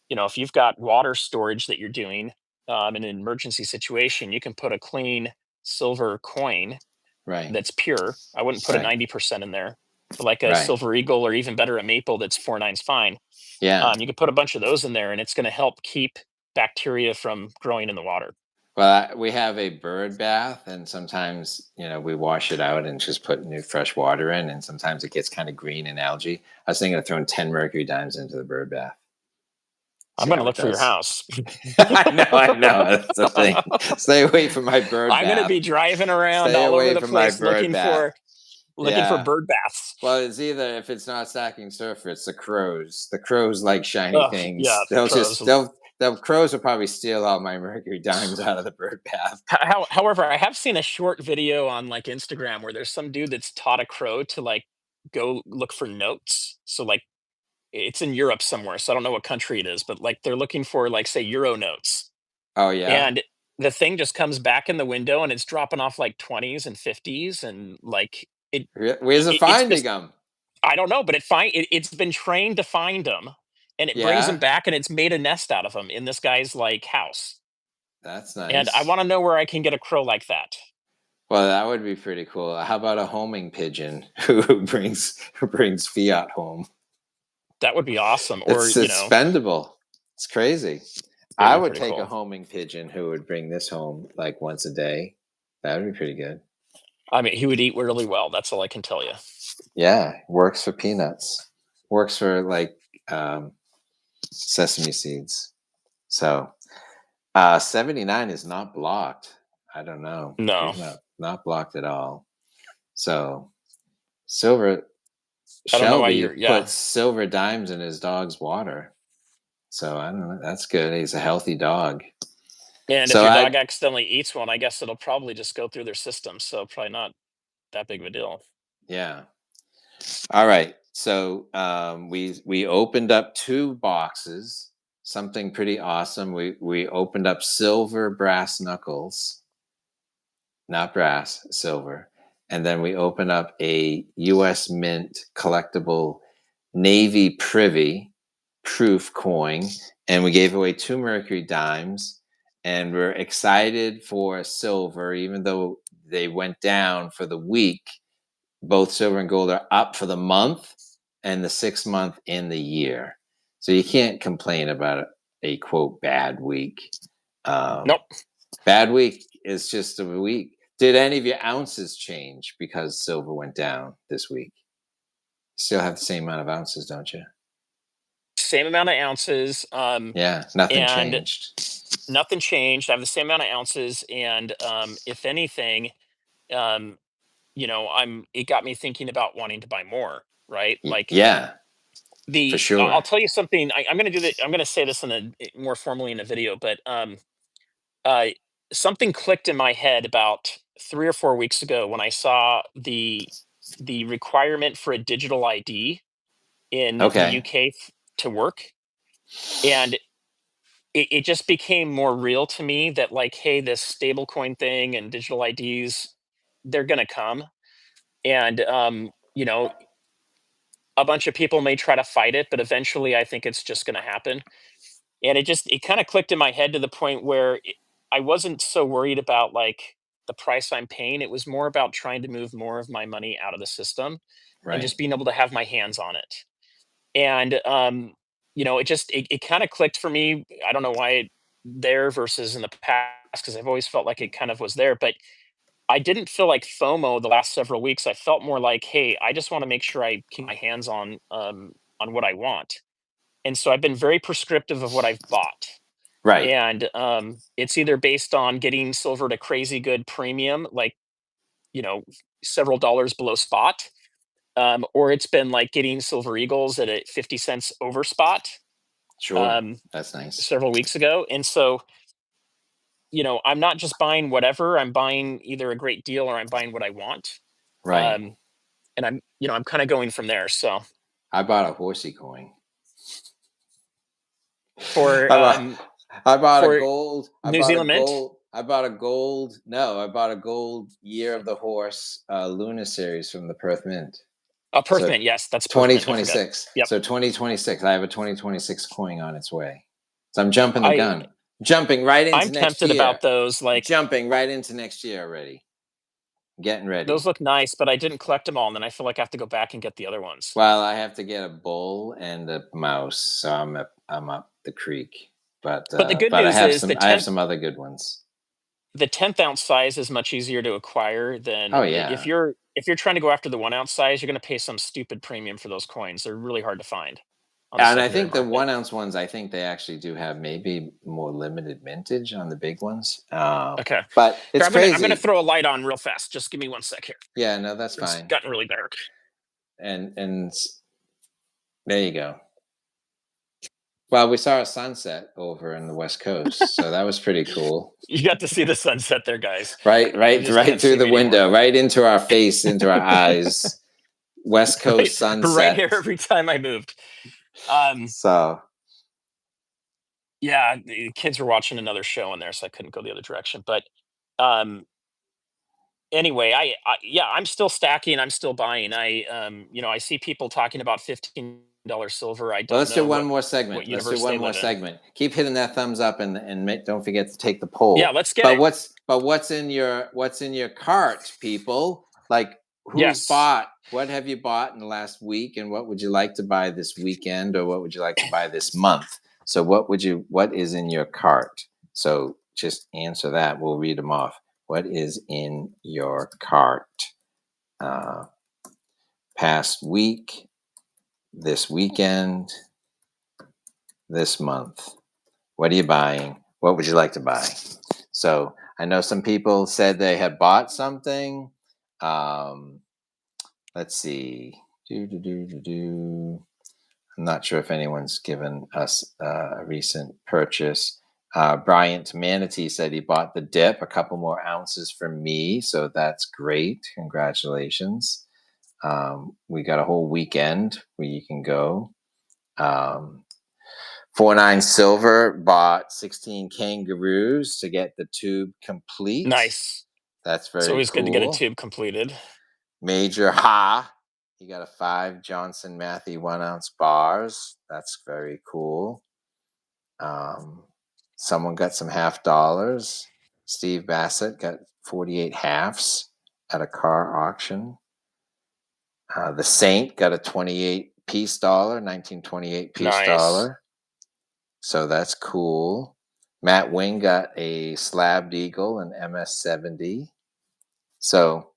if you've got water storage that you're doing in an emergency situation, you can put a clean silver coin Right. that's pure. I wouldn't put a Right. 90% in there, but like a Right. silver eagle or even better, a maple that's 4 nines fine. Yeah. You could put a bunch of those in there, and it's going to help keep bacteria from growing in the water. Well, we have a bird bath, and sometimes, we wash it out and just put new fresh water in, and sometimes it gets kind of green and algae. I was thinking of throwing 10 mercury dimes into the bird bath. I'm See going to how it look for your does. house. I know. That's the thing. Stay away from my bird I'm going to bath. be driving around Stay all over away the from my place bird bath. looking for Yeah. bird baths. Well, it's either if it's not stacking surfer, it's the crows. The crows like shiny Oh yeah, things. They'll crows. just the crows will probably steal all my mercury dimes out of the bird bath. However, I have seen a short video on like Instagram where there's some dude that's taught a crow to like go look for notes. So like it's in Europe somewhere, so I don't know what country it is, but like they're looking for like say euro notes, Oh yeah. and the thing just comes back in the window and it's dropping off like 20s and 50s, and like Where's it it's finding just them? I don't know, but it's been trained to find them, and it brings them Yeah, back, and it's made a nest out of them in this guy's like house. that's And I nice. want to know where I can get a crow like that. Well, that would be pretty cool. How about a homing pigeon who brings fiat home? That would be awesome. Or It's spendable. It's crazy. it would I be would pretty take a cool. homing pigeon who would bring this home like once a day. That would be pretty good. I mean, he would eat really well. That's all I can tell you. Yeah, works for peanuts. Works for like um, sesame seeds. So 79 is not blocked. I don't know. No, He's not blocked at all. So Silver I don't know why Shelby you're. Yeah. puts silver dimes in his dog's water. So I don't know. That's good. He's a healthy dog. And if So your I dog accidentally eats one, I guess it'll probably just go through their system. So probably not that big of a deal. yeah. All right. So we opened up two boxes. Something pretty awesome. We opened up silver brass knuckles, not brass, silver, and then we opened up a U.S. Mint collectible Navy Privy proof coin, and we gave away two mercury dimes. And we're excited for silver, even though they went down for the week. Both silver and gold are up for the month and the 6 month in the year. So you can't complain about a quote bad week. Nope. Bad week is just a week. Did any of your ounces change because silver went down this week? Still have the same amount of ounces, don't you? Same amount of ounces. Yeah, nothing And changed. nothing changed. I have the same amount of ounces. And if anything, um, it got me thinking about wanting to buy more, right? Like Yeah, for I'll sure. tell you something. I'm going to do that. I'm going to say this more formally in a video, but uh, something clicked in my head about 3 or 4 weeks ago when I saw the requirement for a digital ID in the Okay. UK to work, and it just became more real to me that like, hey, this stablecoin thing and digital IDs, they're going to come, and a bunch of people may try to fight it, but eventually, I think it's just going to happen. And it kind of clicked in my head to the point where I wasn't so worried about like the price I'm paying. It was more about trying to move more of my money out of the system and Right. just being able to have my hands on it. And it kind of clicked for me. I don't know why there versus in the past. because I've always felt like it kind of was there, but I didn't feel like FOMO the last several weeks. I felt more like, hey, I just want to make sure I keep my hands on what I want. And so I've been very prescriptive of what I've bought. Right. And it's either based on getting silver at a crazy good premium, like, you know, several dollars below spot, or it's been like getting silver eagles at a 50 cents over spot Sure. um, That's nice. several weeks ago. And so, I'm not just buying whatever. I'm buying either a great deal or I'm buying what I want. Right. Um, and I'm kind of going from there. So I bought a horsey coin. for I bought, I bought a for gold. I New bought a Zealand Mint, gold. I bought a gold. No, I bought a gold Year of the Horse Luna series from the Perth Mint. Perth So Mint, yes, that's Perth Mint. I forgot. 2026. Yep. So 2026. I have a 2026 coin on its way. So I'm jumping the I gun. Jumping right I'm into next tempted year. about those. Like Jumping right into next year already. Getting those ready. look nice, but I didn't collect them all, and then I feel like I have to go back and get the other ones. Well, I have to get a bull and a mouse, so I'm up the creek. But But the good but I news have is some I have some other good ones. the 10th ounce size is much easier to acquire than Oh if yeah. you're trying to go after the 1 ounce size, you're going to pay some stupid premium for those coins. They're really hard to find on the And I secondary think the market. 1 ounce ones, I think they actually do have maybe more limited mintage on the big ones. Okay, But here it's I'm gonna crazy. throw a light on real fast. Just give me 1 sec here. Yeah, no, that's It's fine. gotten really dark. And there you go. Well, we saw a sunset over in the West Coast, so that was pretty cool. You got to see the sunset there, guys. Right, You right, just right can't through see the me anymore. window, right into our face, into our eyes. West right, Coast right here sunset. every time I moved. Um, So yeah, the kids were watching another show in there, so I couldn't go the other direction. But um, anyway, yeah, I'm still stacking. I'm still buying. I see people talking about $15 silver. I well, don't let's do know one what more what segment. Let's do universe one they more live in. segment. Keep hitting that thumbs up and don't forget to take the Yeah, poll. let's get But it. what's in your cart, people? Like who's Yes. bought? What have you bought in the last week, and what would you like to buy this weekend, or what would you like to buy this month? So what is in your cart? So just answer that. We'll read them off. What is in your cart? Uh, Past week, this weekend, this month. What are you buying? What would you like to buy? So I know some people said they had bought something. Um, let's see. I'm not sure if anyone's given us a recent purchase. Bryant Manatee said he bought the dip, a couple more ounces for me. So that's great. Congratulations. We got a whole weekend where you can go. 49 Silver bought 16 kangaroos to get the tube complete. Nice. That's It's very always good to get a cool. tube completed. Major Ha, he got a 5 Johnson Matthey 1 ounce bars. That's very cool. Someone got some half dollars. Steve Bassett got 48 halves at a car auction. The Saint got a 28 piece dollar, 1928 piece Nice. dollar. So that's cool. Matt Wing got a slabbed eagle, an MS-70. So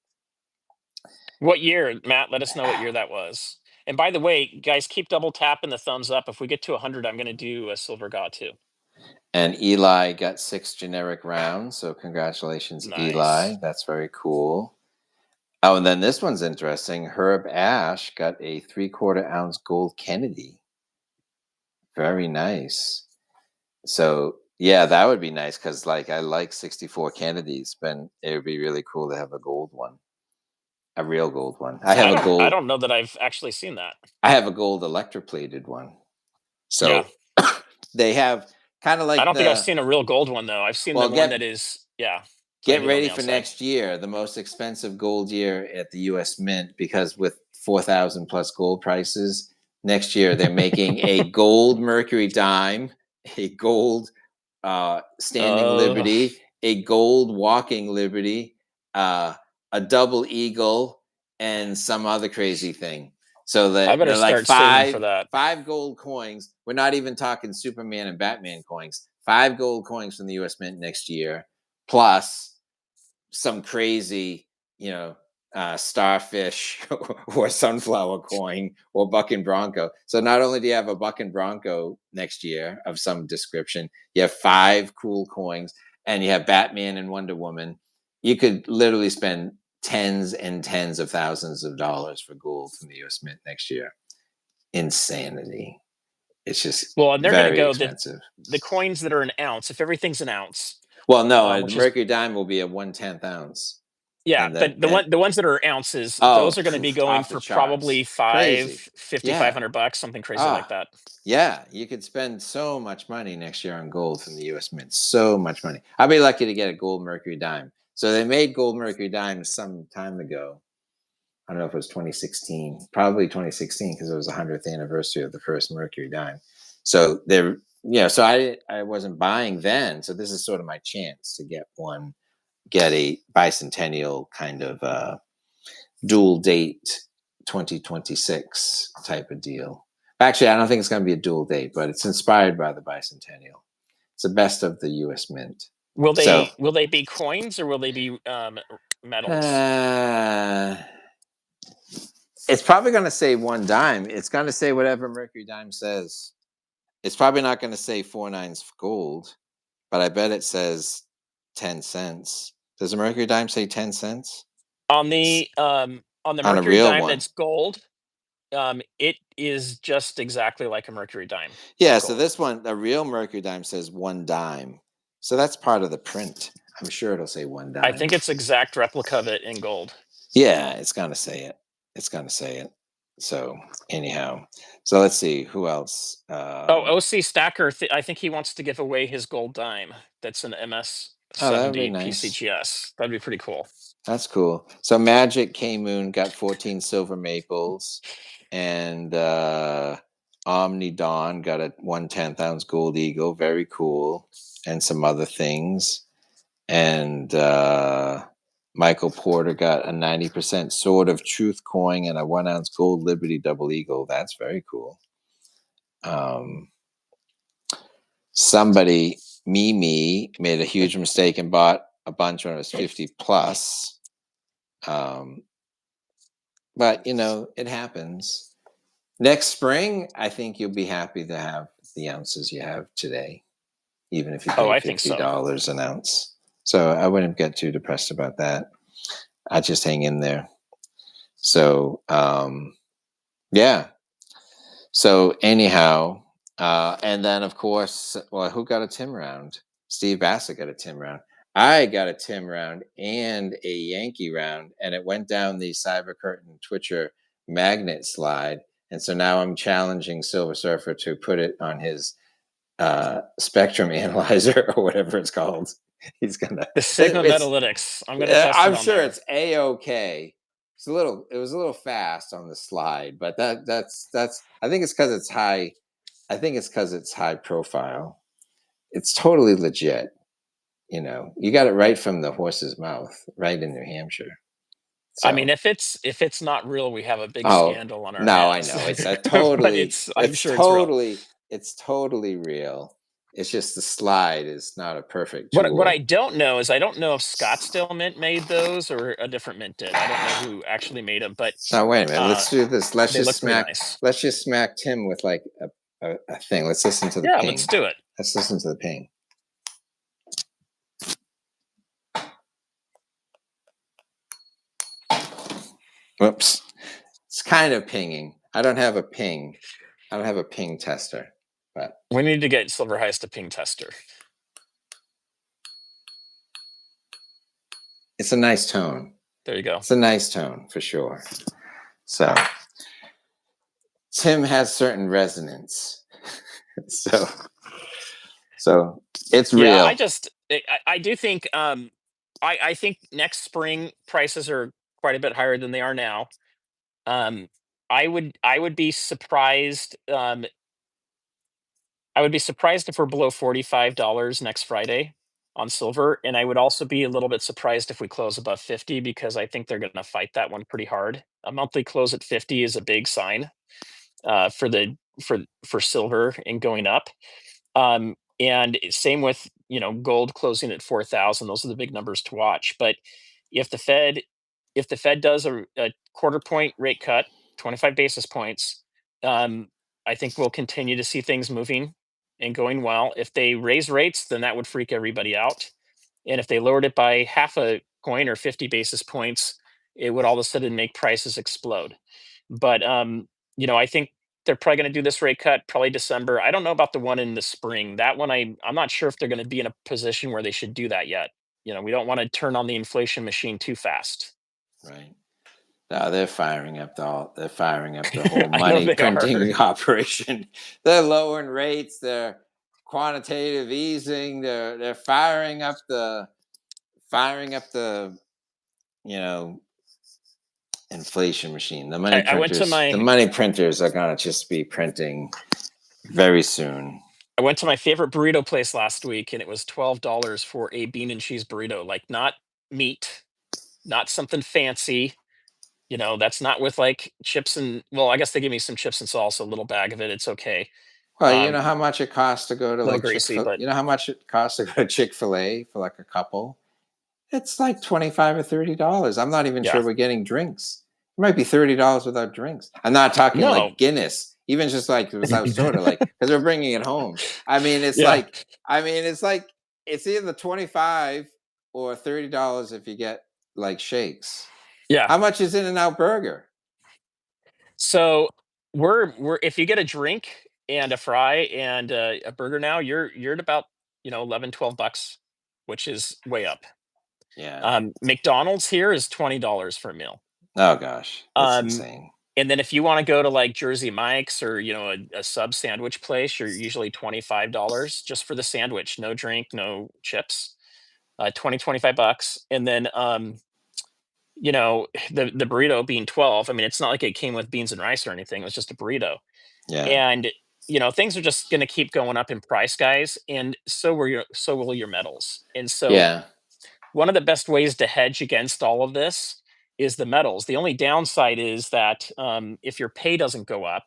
What year, Matt? Let us know what year that was. And by the way, guys, keep double tapping the thumbs up. If we get to 100, I'm going to do a silver god too. and Eli got 6 generic rounds. So congratulations, Eli. Nice. That's very cool. Oh, and then this one's interesting. Herb Ash got a 3/4 ounce gold Kennedy. Very nice. So yeah, that would be nice because like I like 64 Kennedys, but it would be really cool to have a gold one, a real gold one. I have I a don't I gold. don't know that I've actually seen that. I have a gold electroplated one. Yeah. So they have kind of I like don't think I've the seen a real gold one though. I've seen the well, one that is, yeah, get plated on ready the for outside. next year, the most expensive gold year at the US Mint, because with 4,000 plus gold prices, next year they're making a gold Mercury dime, a gold standing Uh, Liberty, a gold walking Liberty, a double eagle, and some other crazy thing. So I better they're like start saving for five that. five gold coins. We're not even talking Superman and Batman coins. 5 gold coins from the U.S. Mint next year plus some crazy, starfish or sunflower coin or buck and bronco. So not only do you have a buck and bronco next year of some description, you have 5 cool coins, and you have Batman and Wonder Woman. You could literally spend tens and tens of thousands of dollars for gold from the U.S. Mint next year. Insanity. It's just Well, and they're going to very go expensive. the coins that are an ounce. If everything's an ounce, Well, no, a which is mercury dime will be a 1/10 ounce, yeah, and but then and the ones that are ounces, oh, those are going to be going off the for charts, probably five crazy. fifty five Yeah. hundred bucks, something crazy like Ah, that. yeah. You could spend so much money next year on gold from the U.S. Mint. So much money. I'd be lucky to get a gold mercury dime. So they made gold mercury dimes some time ago. I don't know if it was 2016, probably 2016, because it was the 100th anniversary of the first mercury dime. So they're, so I wasn't buying then. So this is sort of my chance to get a bicentennial kind of dual date 2026 type of deal. Actually, I don't think it's going to be a dual date, but it's inspired by the bicentennial. It's the best of the U.S. Mint. So Will they be coins or will they be metals? uh, it's probably going to say one dime. It's going to say whatever mercury dime says. It's probably not going to say 4 nines for gold, but I bet it says 10 cents. Does a mercury dime say 10 cents On the on a mercury real dime one? that's gold, it is just exactly like a mercury dime Yeah, so gold. this one, a real mercury dime says 1 dime. So that's part of the print. I'm sure it'll say one I dime. think it's exact replica of it in gold. Yeah, it's gonna say it. It's gonna say it. So anyhow, so let's see who else. Oh, OC Stacker, I think he wants to give away his gold dime. That's an Oh, that would be MS70 nice. PCGS. That'd be pretty cool. That's cool. So Magic K Moon got 14 silver maples, and Omni Dawn got a 1/10 ounce gold eagle. Very cool, and some other things. And Michael Porter got a 90% Sword of Truth coin and a 1 ounce gold Liberty double eagle. That's very cool. Somebody, Mimi, made a huge mistake and bought a bunch when it was 50 plus. But it happens. Next spring, I think you'll be happy to have the ounces you have today, even if you Oh, pay I think so. $50 an ounce. So I wouldn't get too depressed about that. I just hang in there. So yeah. So anyhow, and then of course, well, who got a Tim round? Steve Bassett got a Tim round. I got a Tim round and a Yankee round, and it went down the Cyber Curtain Twitcher magnet slide. And so now I'm challenging Silver Surfer to put it on his spectrum analyzer or whatever it's called. He's gonna. The Sigma It's. Metalytics. I'm going to test it I'm on sure there. it's a-okay. It's a little. It was a little fast on the slide, but that's. I think it's because it's high. I think it's because it's high profile. It's totally legit. You got it right from the horse's mouth, right in New Hampshire. I mean, So, if it's not real, we have a big oh scandal on our no, I hands. know it's a But totally. I'm sure it's real. It's totally real. It's just the slide is not a perfect What I tool. don't know is I don't know if Scottsdale Mint made those or a different mint did. I don't know who actually made them, but Now wait a minute. uh, Let's do this. they look pretty nice. Let's just smack Tim with like a thing. Let's listen to the Yeah, ping. let's do it. Let's listen to the ping. Whoops. It's kind of pinging. I don't have a ping. I don't have a ping tester, but We need to get Silver Heist a ping tester. it's a nice tone. There you go. It's a nice tone for sure. So Tim has certain resonance. so it's Yeah, real. I do think I think next spring prices are quite a bit higher than they are now. Um, I would be surprised. I would be surprised if we're below $45 next Friday on silver, and I would also be a little bit surprised if we close above 50 because I think they're going to fight that one pretty hard. A monthly close at 50 is a big sign for the for silver and going up. And same with, gold closing at 4,000. Those are the big numbers to watch. But if the Fed if the Fed does a quarter point rate cut, 25 basis points, um, I think we'll continue to see things moving and going well. If they raise rates, then that would freak everybody out. And if they lowered it by half a point or 50 basis points, it would all of a sudden make prices explode. But I think they're probably going to do this rate cut probably December. I don't know about the one in the spring. That one I'm not sure if they're going to be in a position where they should do that yet. We don't want to turn on the inflation machine too fast. Right. No, they're firing up the whole I know money they are. printing operation. They're lowering rates. They're quantitative easing. They're firing up the you know inflation machine. The money I went to printers. The my money printers are gonna just be printing very soon. I went to my favorite burrito place last week, and it was $12 for a bean and cheese burrito. Like, not meat, not something fancy. That's not with like chips and, well, I guess they give me some chips and salsa, a little bag of it. It's okay. Well, you Um, know how much it costs to go to a little like greasy, but You know how much it costs to go to Chick-fil-A for like a couple. It's like 25 or $30. I'm not even yeah. sure we're getting drinks. It might be $30 without drinks. I'm not talking No. like Guinness, even just like without soda, like because we're bringing it home. I mean, it's Yeah. like, it's either 25 or $30 if you get like shakes. Yeah. How much is In-N-Out Burger? So we're if you get a drink and a fry and a burger now, you're at about, 11, $12, which is way up. Yeah. McDonald's here is $20 for a meal. Oh gosh, that's Um, insane. and then if you want to go to like Jersey Mike's or, a sub sandwich place, you're usually $25 just for the sandwich, no drink, no chips. 25 bucks. And then the burrito being 12. I mean, it's not like it came with beans and rice or anything. It was just a burrito. Yeah. And things are just going to keep going up in price, guys, and so will your metals. And so Yeah. one of the best ways to hedge against all of this is the metals. The only downside is that if your pay doesn't go up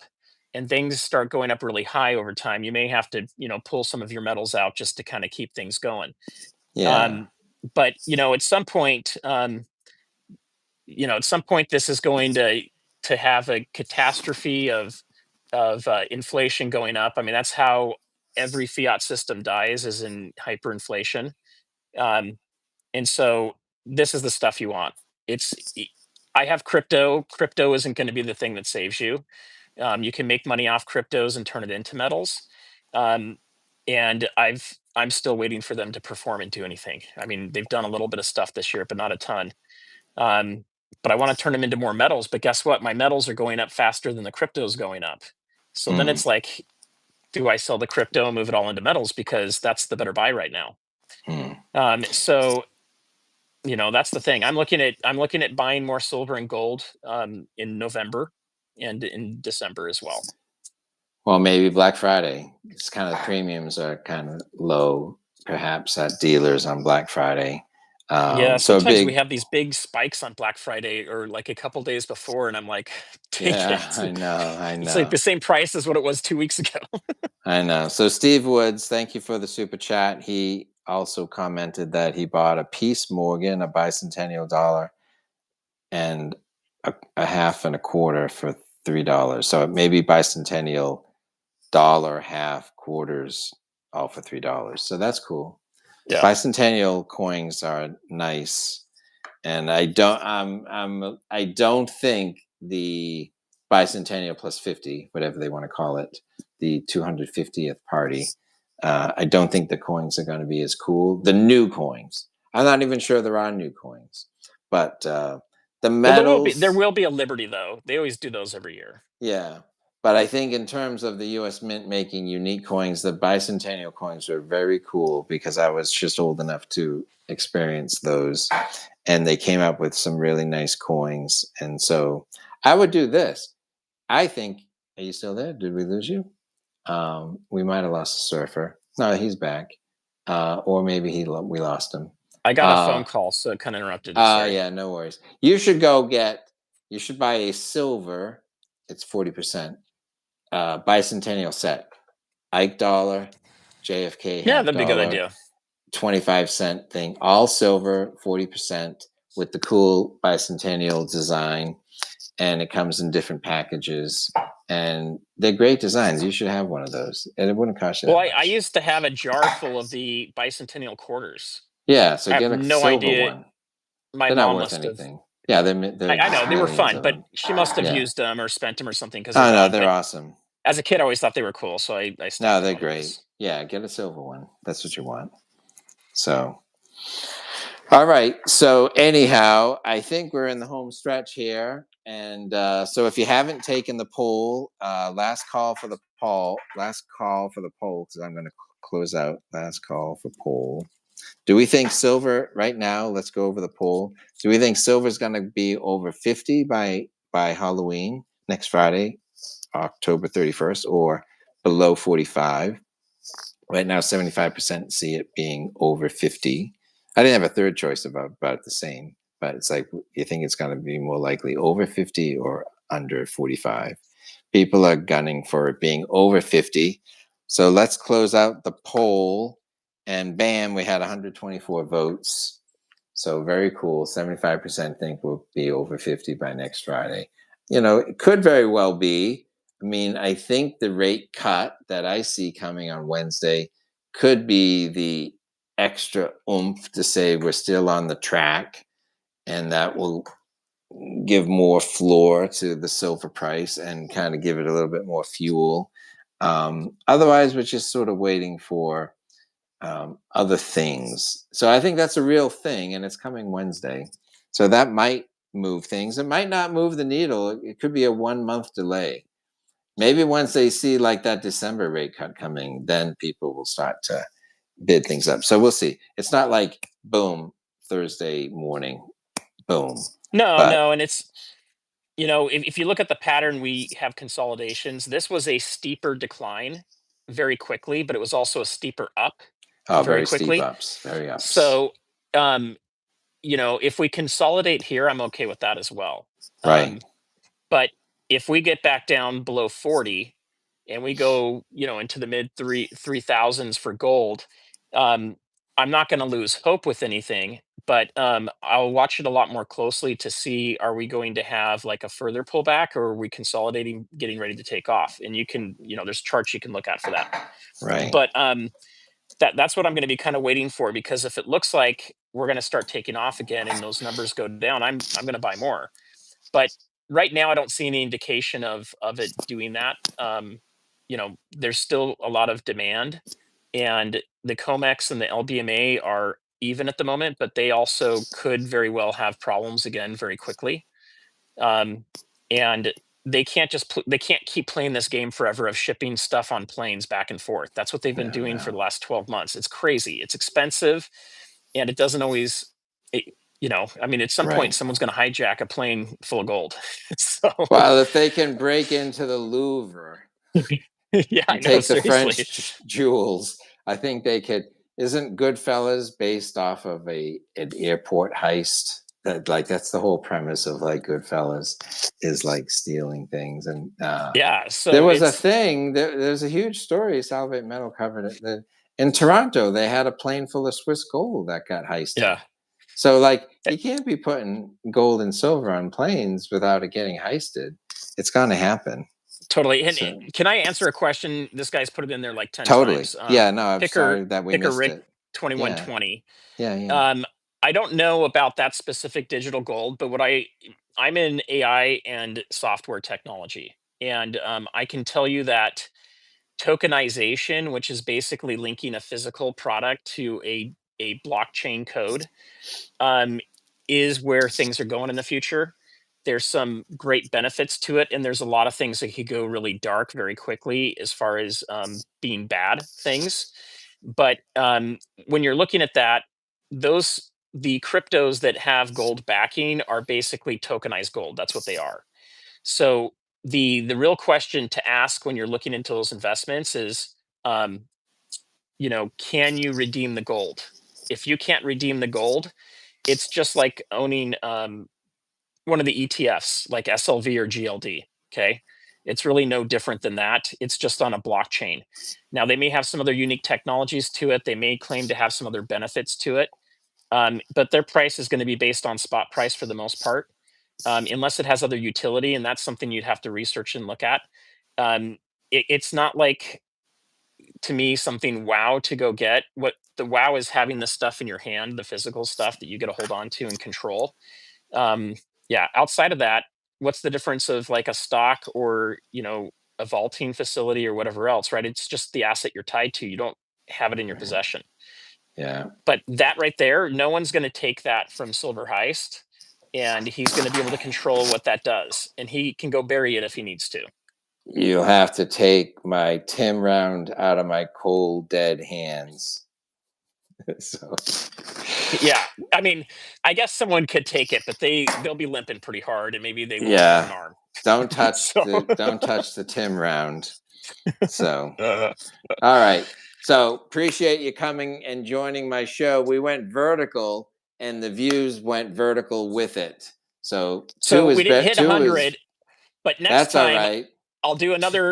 and things start going up really high over time, you may have to, pull some of your metals out just to kind of keep things going. Yeah. Um, but at some point, this is going to have a catastrophe of inflation going up. I mean, that's how every fiat system dies, is in hyperinflation. Um, and so this is the stuff you want. It's e- I have crypto. Crypto isn't going to be the thing that saves you. You can make money off cryptos and turn it into metals. Um, and I'm still waiting for them to perform and do anything. I mean, they've done a little bit of stuff this year, but not a ton. Um, but I want to turn them into more metals. But guess what? My metals are going up faster than the crypto is going up. So then Mm, it's like, do I sell the crypto and move it all into metals because that's the better buy right now? mm. So that's the thing. I'm looking at buying more silver and gold in November and in December as well. Well, maybe Black Friday. It's kind of premiums are kind of low, perhaps at dealers on Black Friday. Yeah, So a sometimes we big, have these big spikes on Black Friday or like a couple days before, and I'm like, take yeah, it. I know, I It's like the know, same price as what it was 2 weeks ago. I know. So Steve Woods, thank you for the super chat. He also commented that he bought a Peace Morgan, a bicentennial dollar, and a half and a quarter for $3. So maybe bicentennial dollar, half, quarters, all for $3. So that's cool. Yeah. Bicentennial coins are nice, and I don't think the bicentennial plus 50, whatever they want to call it, the 250th party. I don't think the coins are going to be as cool. The new coins. I'm not even sure there are new coins, but the Well, there metals. will be a Liberty though. They always do those every year. Yeah. But I think in terms of the US Mint making unique coins, the bicentennial coins were very cool because I was just old enough to experience those. And they came up with some really nice coins. And so I would do this. I think, are you still there? Did we lose you? We might have lost the surfer. No, he's back. Or maybe we lost him. I got a phone Uh, call, so it kind of interrupted it. Sorry. yeah, no worries. You should buy a silver, it's 40%, bicentennial set. Ike dollar, JFK Yeah, half that'd be a good dollar, idea. 25-cent thing, all silver, 40%, with the cool bicentennial design. And it comes in different packages. And they're great designs. You should have one of those. And it wouldn't cost you Well, that I much. used to have a jar full of the bicentennial quarters. Yeah, so I have get a no silver idea. one. My They're not mom worth must have. anything. Yeah, they're I know they were millions fun, of but them. she must have Yeah. used them or spent them or something because they're Oh no, gone. they're But awesome. as a kid, I always thought they were cool, so I stuck No, to they're them great. always. Yeah, get a silver one. That's what you want. So, all right. So, anyhow, I think we're in the home stretch here. And so, if you haven't taken the poll, last call for the poll, because I'm going to close out. Last call for poll. Do we think silver right now? Let's go over the poll. Do we think silver is going to be over 50 by Halloween next Friday, October 31st, or below 45? Right now, 75% see it being over 50. I didn't have a third choice about the same, but it's like, you think it's going to be more likely over 50 or under 45? People are gunning for it being over 50. So let's close out the poll. And bam, we had 124 votes. So very cool. 75% think we'll be over 50 by next Friday. It could very well be. I mean, I think the rate cut that I see coming on Wednesday could be the extra oomph to say we're still on the track, and that will give more floor to the silver price and kind of give it a little bit more fuel. Otherwise, we're just sort of waiting for other things. So I think that's a real thing, and it's coming Wednesday. So that might move things. It might not move the needle. It could be a 1 month delay. Maybe once they see like that December rate cut coming, then people will start to bid things up. So we'll see. It's not like boom, Thursday morning, boom. No, But no, and it's if you look at the pattern, we have consolidations. This was a steeper decline very quickly, but it was also a steeper up oh, very very steep quickly. ups, very ups. So, um, if we consolidate here, I'm okay with that as well. Right, Um, but if we get back down below 40 and we go, into the mid three thousands for gold, um, I'm not going to lose hope with anything, but I'll watch it a lot more closely to see, are we going to have like a further pullback, or are we consolidating, getting ready to take off? And there's charts you can look at for that. right, But that's what I'm going to be kind of waiting for, because if it looks like we're going to start taking off again and those numbers go down, I'm going to buy more. But right now, I don't see any indication of it doing that. There's still a lot of demand, and the Comex and the LBMA are even at the moment, but they also could very well have problems again very quickly. Um, and they can't keep playing this game forever of shipping stuff on planes back and forth. That's what they've been no, doing for no. the last 12 months. It's crazy. It's expensive, and it doesn't always. I mean, at some point, Right. someone's going to hijack a plane full of gold. So, Well, if they can break into the Louvre yeah, I and know. take the Seriously, French jewels, I think they could. Isn't Goodfellas based off of an airport heist? That's the whole premise of like Goodfellas, is like stealing things. And yeah. there So was a it's thing. There's a huge story. Salvate Metal covered it. That in Toronto they had a plane full of Swiss gold that got heisted. yeah, So like eh, you can't be putting gold and silver on planes without it getting heisted. It's going to happen. totally. And So can I answer a question? This guy's put it in there like 10 totally. times. Yeah, no, I'm Picker sorry that we Picker missed Rick it. Yeah. 2120. Yeah, yeah. Um, I don't know about that specific digital gold, but I'm in AI and software technology, and I can tell you that tokenization, which is basically linking a physical product to a blockchain code, um, is where things are going in the future. There's some great benefits to it, and there's a lot of things that could go really dark very quickly as far as being bad things. But when you're looking at that, the cryptos that have gold backing are basically tokenized gold. That's what they are. So the real question to ask when you're looking into those investments is, um, can you redeem the gold? If you can't redeem the gold, it's just like owning one of the ETFs, like SLV or GLD. Okay. It's really no different than that. It's just on a blockchain. Now, they may have some other unique technologies to it. They may claim to have some other benefits to it. But their price is going to be based on spot price for the most part, unless it has other utility, and that's something you'd have to research and look at. It's not like, to me, something wow to go get. What the wow is having the stuff in your hand, the physical stuff that you get to hold on to and control. Um, yeah, outside of that, what's the difference of like a stock or, a vaulting facility or whatever else, right? It's just the asset you're tied to. You don't have it in your possession. Yeah. But that right there, no one's going to take that from Silver Heist, and he's going to be able to control what that does, and he can go bury it if he needs to. You'll have to take my Tim round out of my cold, dead hands. So, Yeah, I mean, I guess someone could take it, but they'll be limping pretty hard, and maybe they won't have an yeah, arm. don't touch So, the Tim round. So, all right. So appreciate you coming and joining my show. We went vertical, and the views went vertical with it. So so we didn't hit two is 100, but next that's all time right.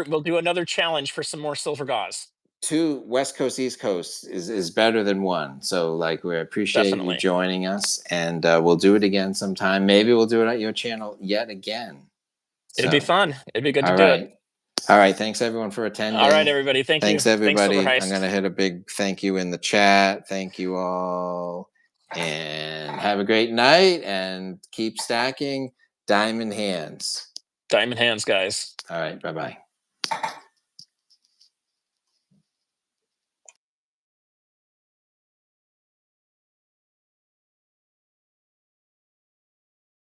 we'll do another challenge for some more silver gauze. Two West Coast, East Coast is better than one. So like we appreciate you Definitely. joining us, and we'll do it again sometime. Maybe we'll do it at your channel yet again. It'd be So fun. It'd be good to all do it. right. All right. Thanks everyone for All right, attending. everybody. Thank you. Thanks Thanks, Silver everybody. I'm Heist. gonna hit a big thank you in the chat. Thank you all. And have a great night and keep stacking diamond hands. Diamond hands, guys. All right. Bye-bye.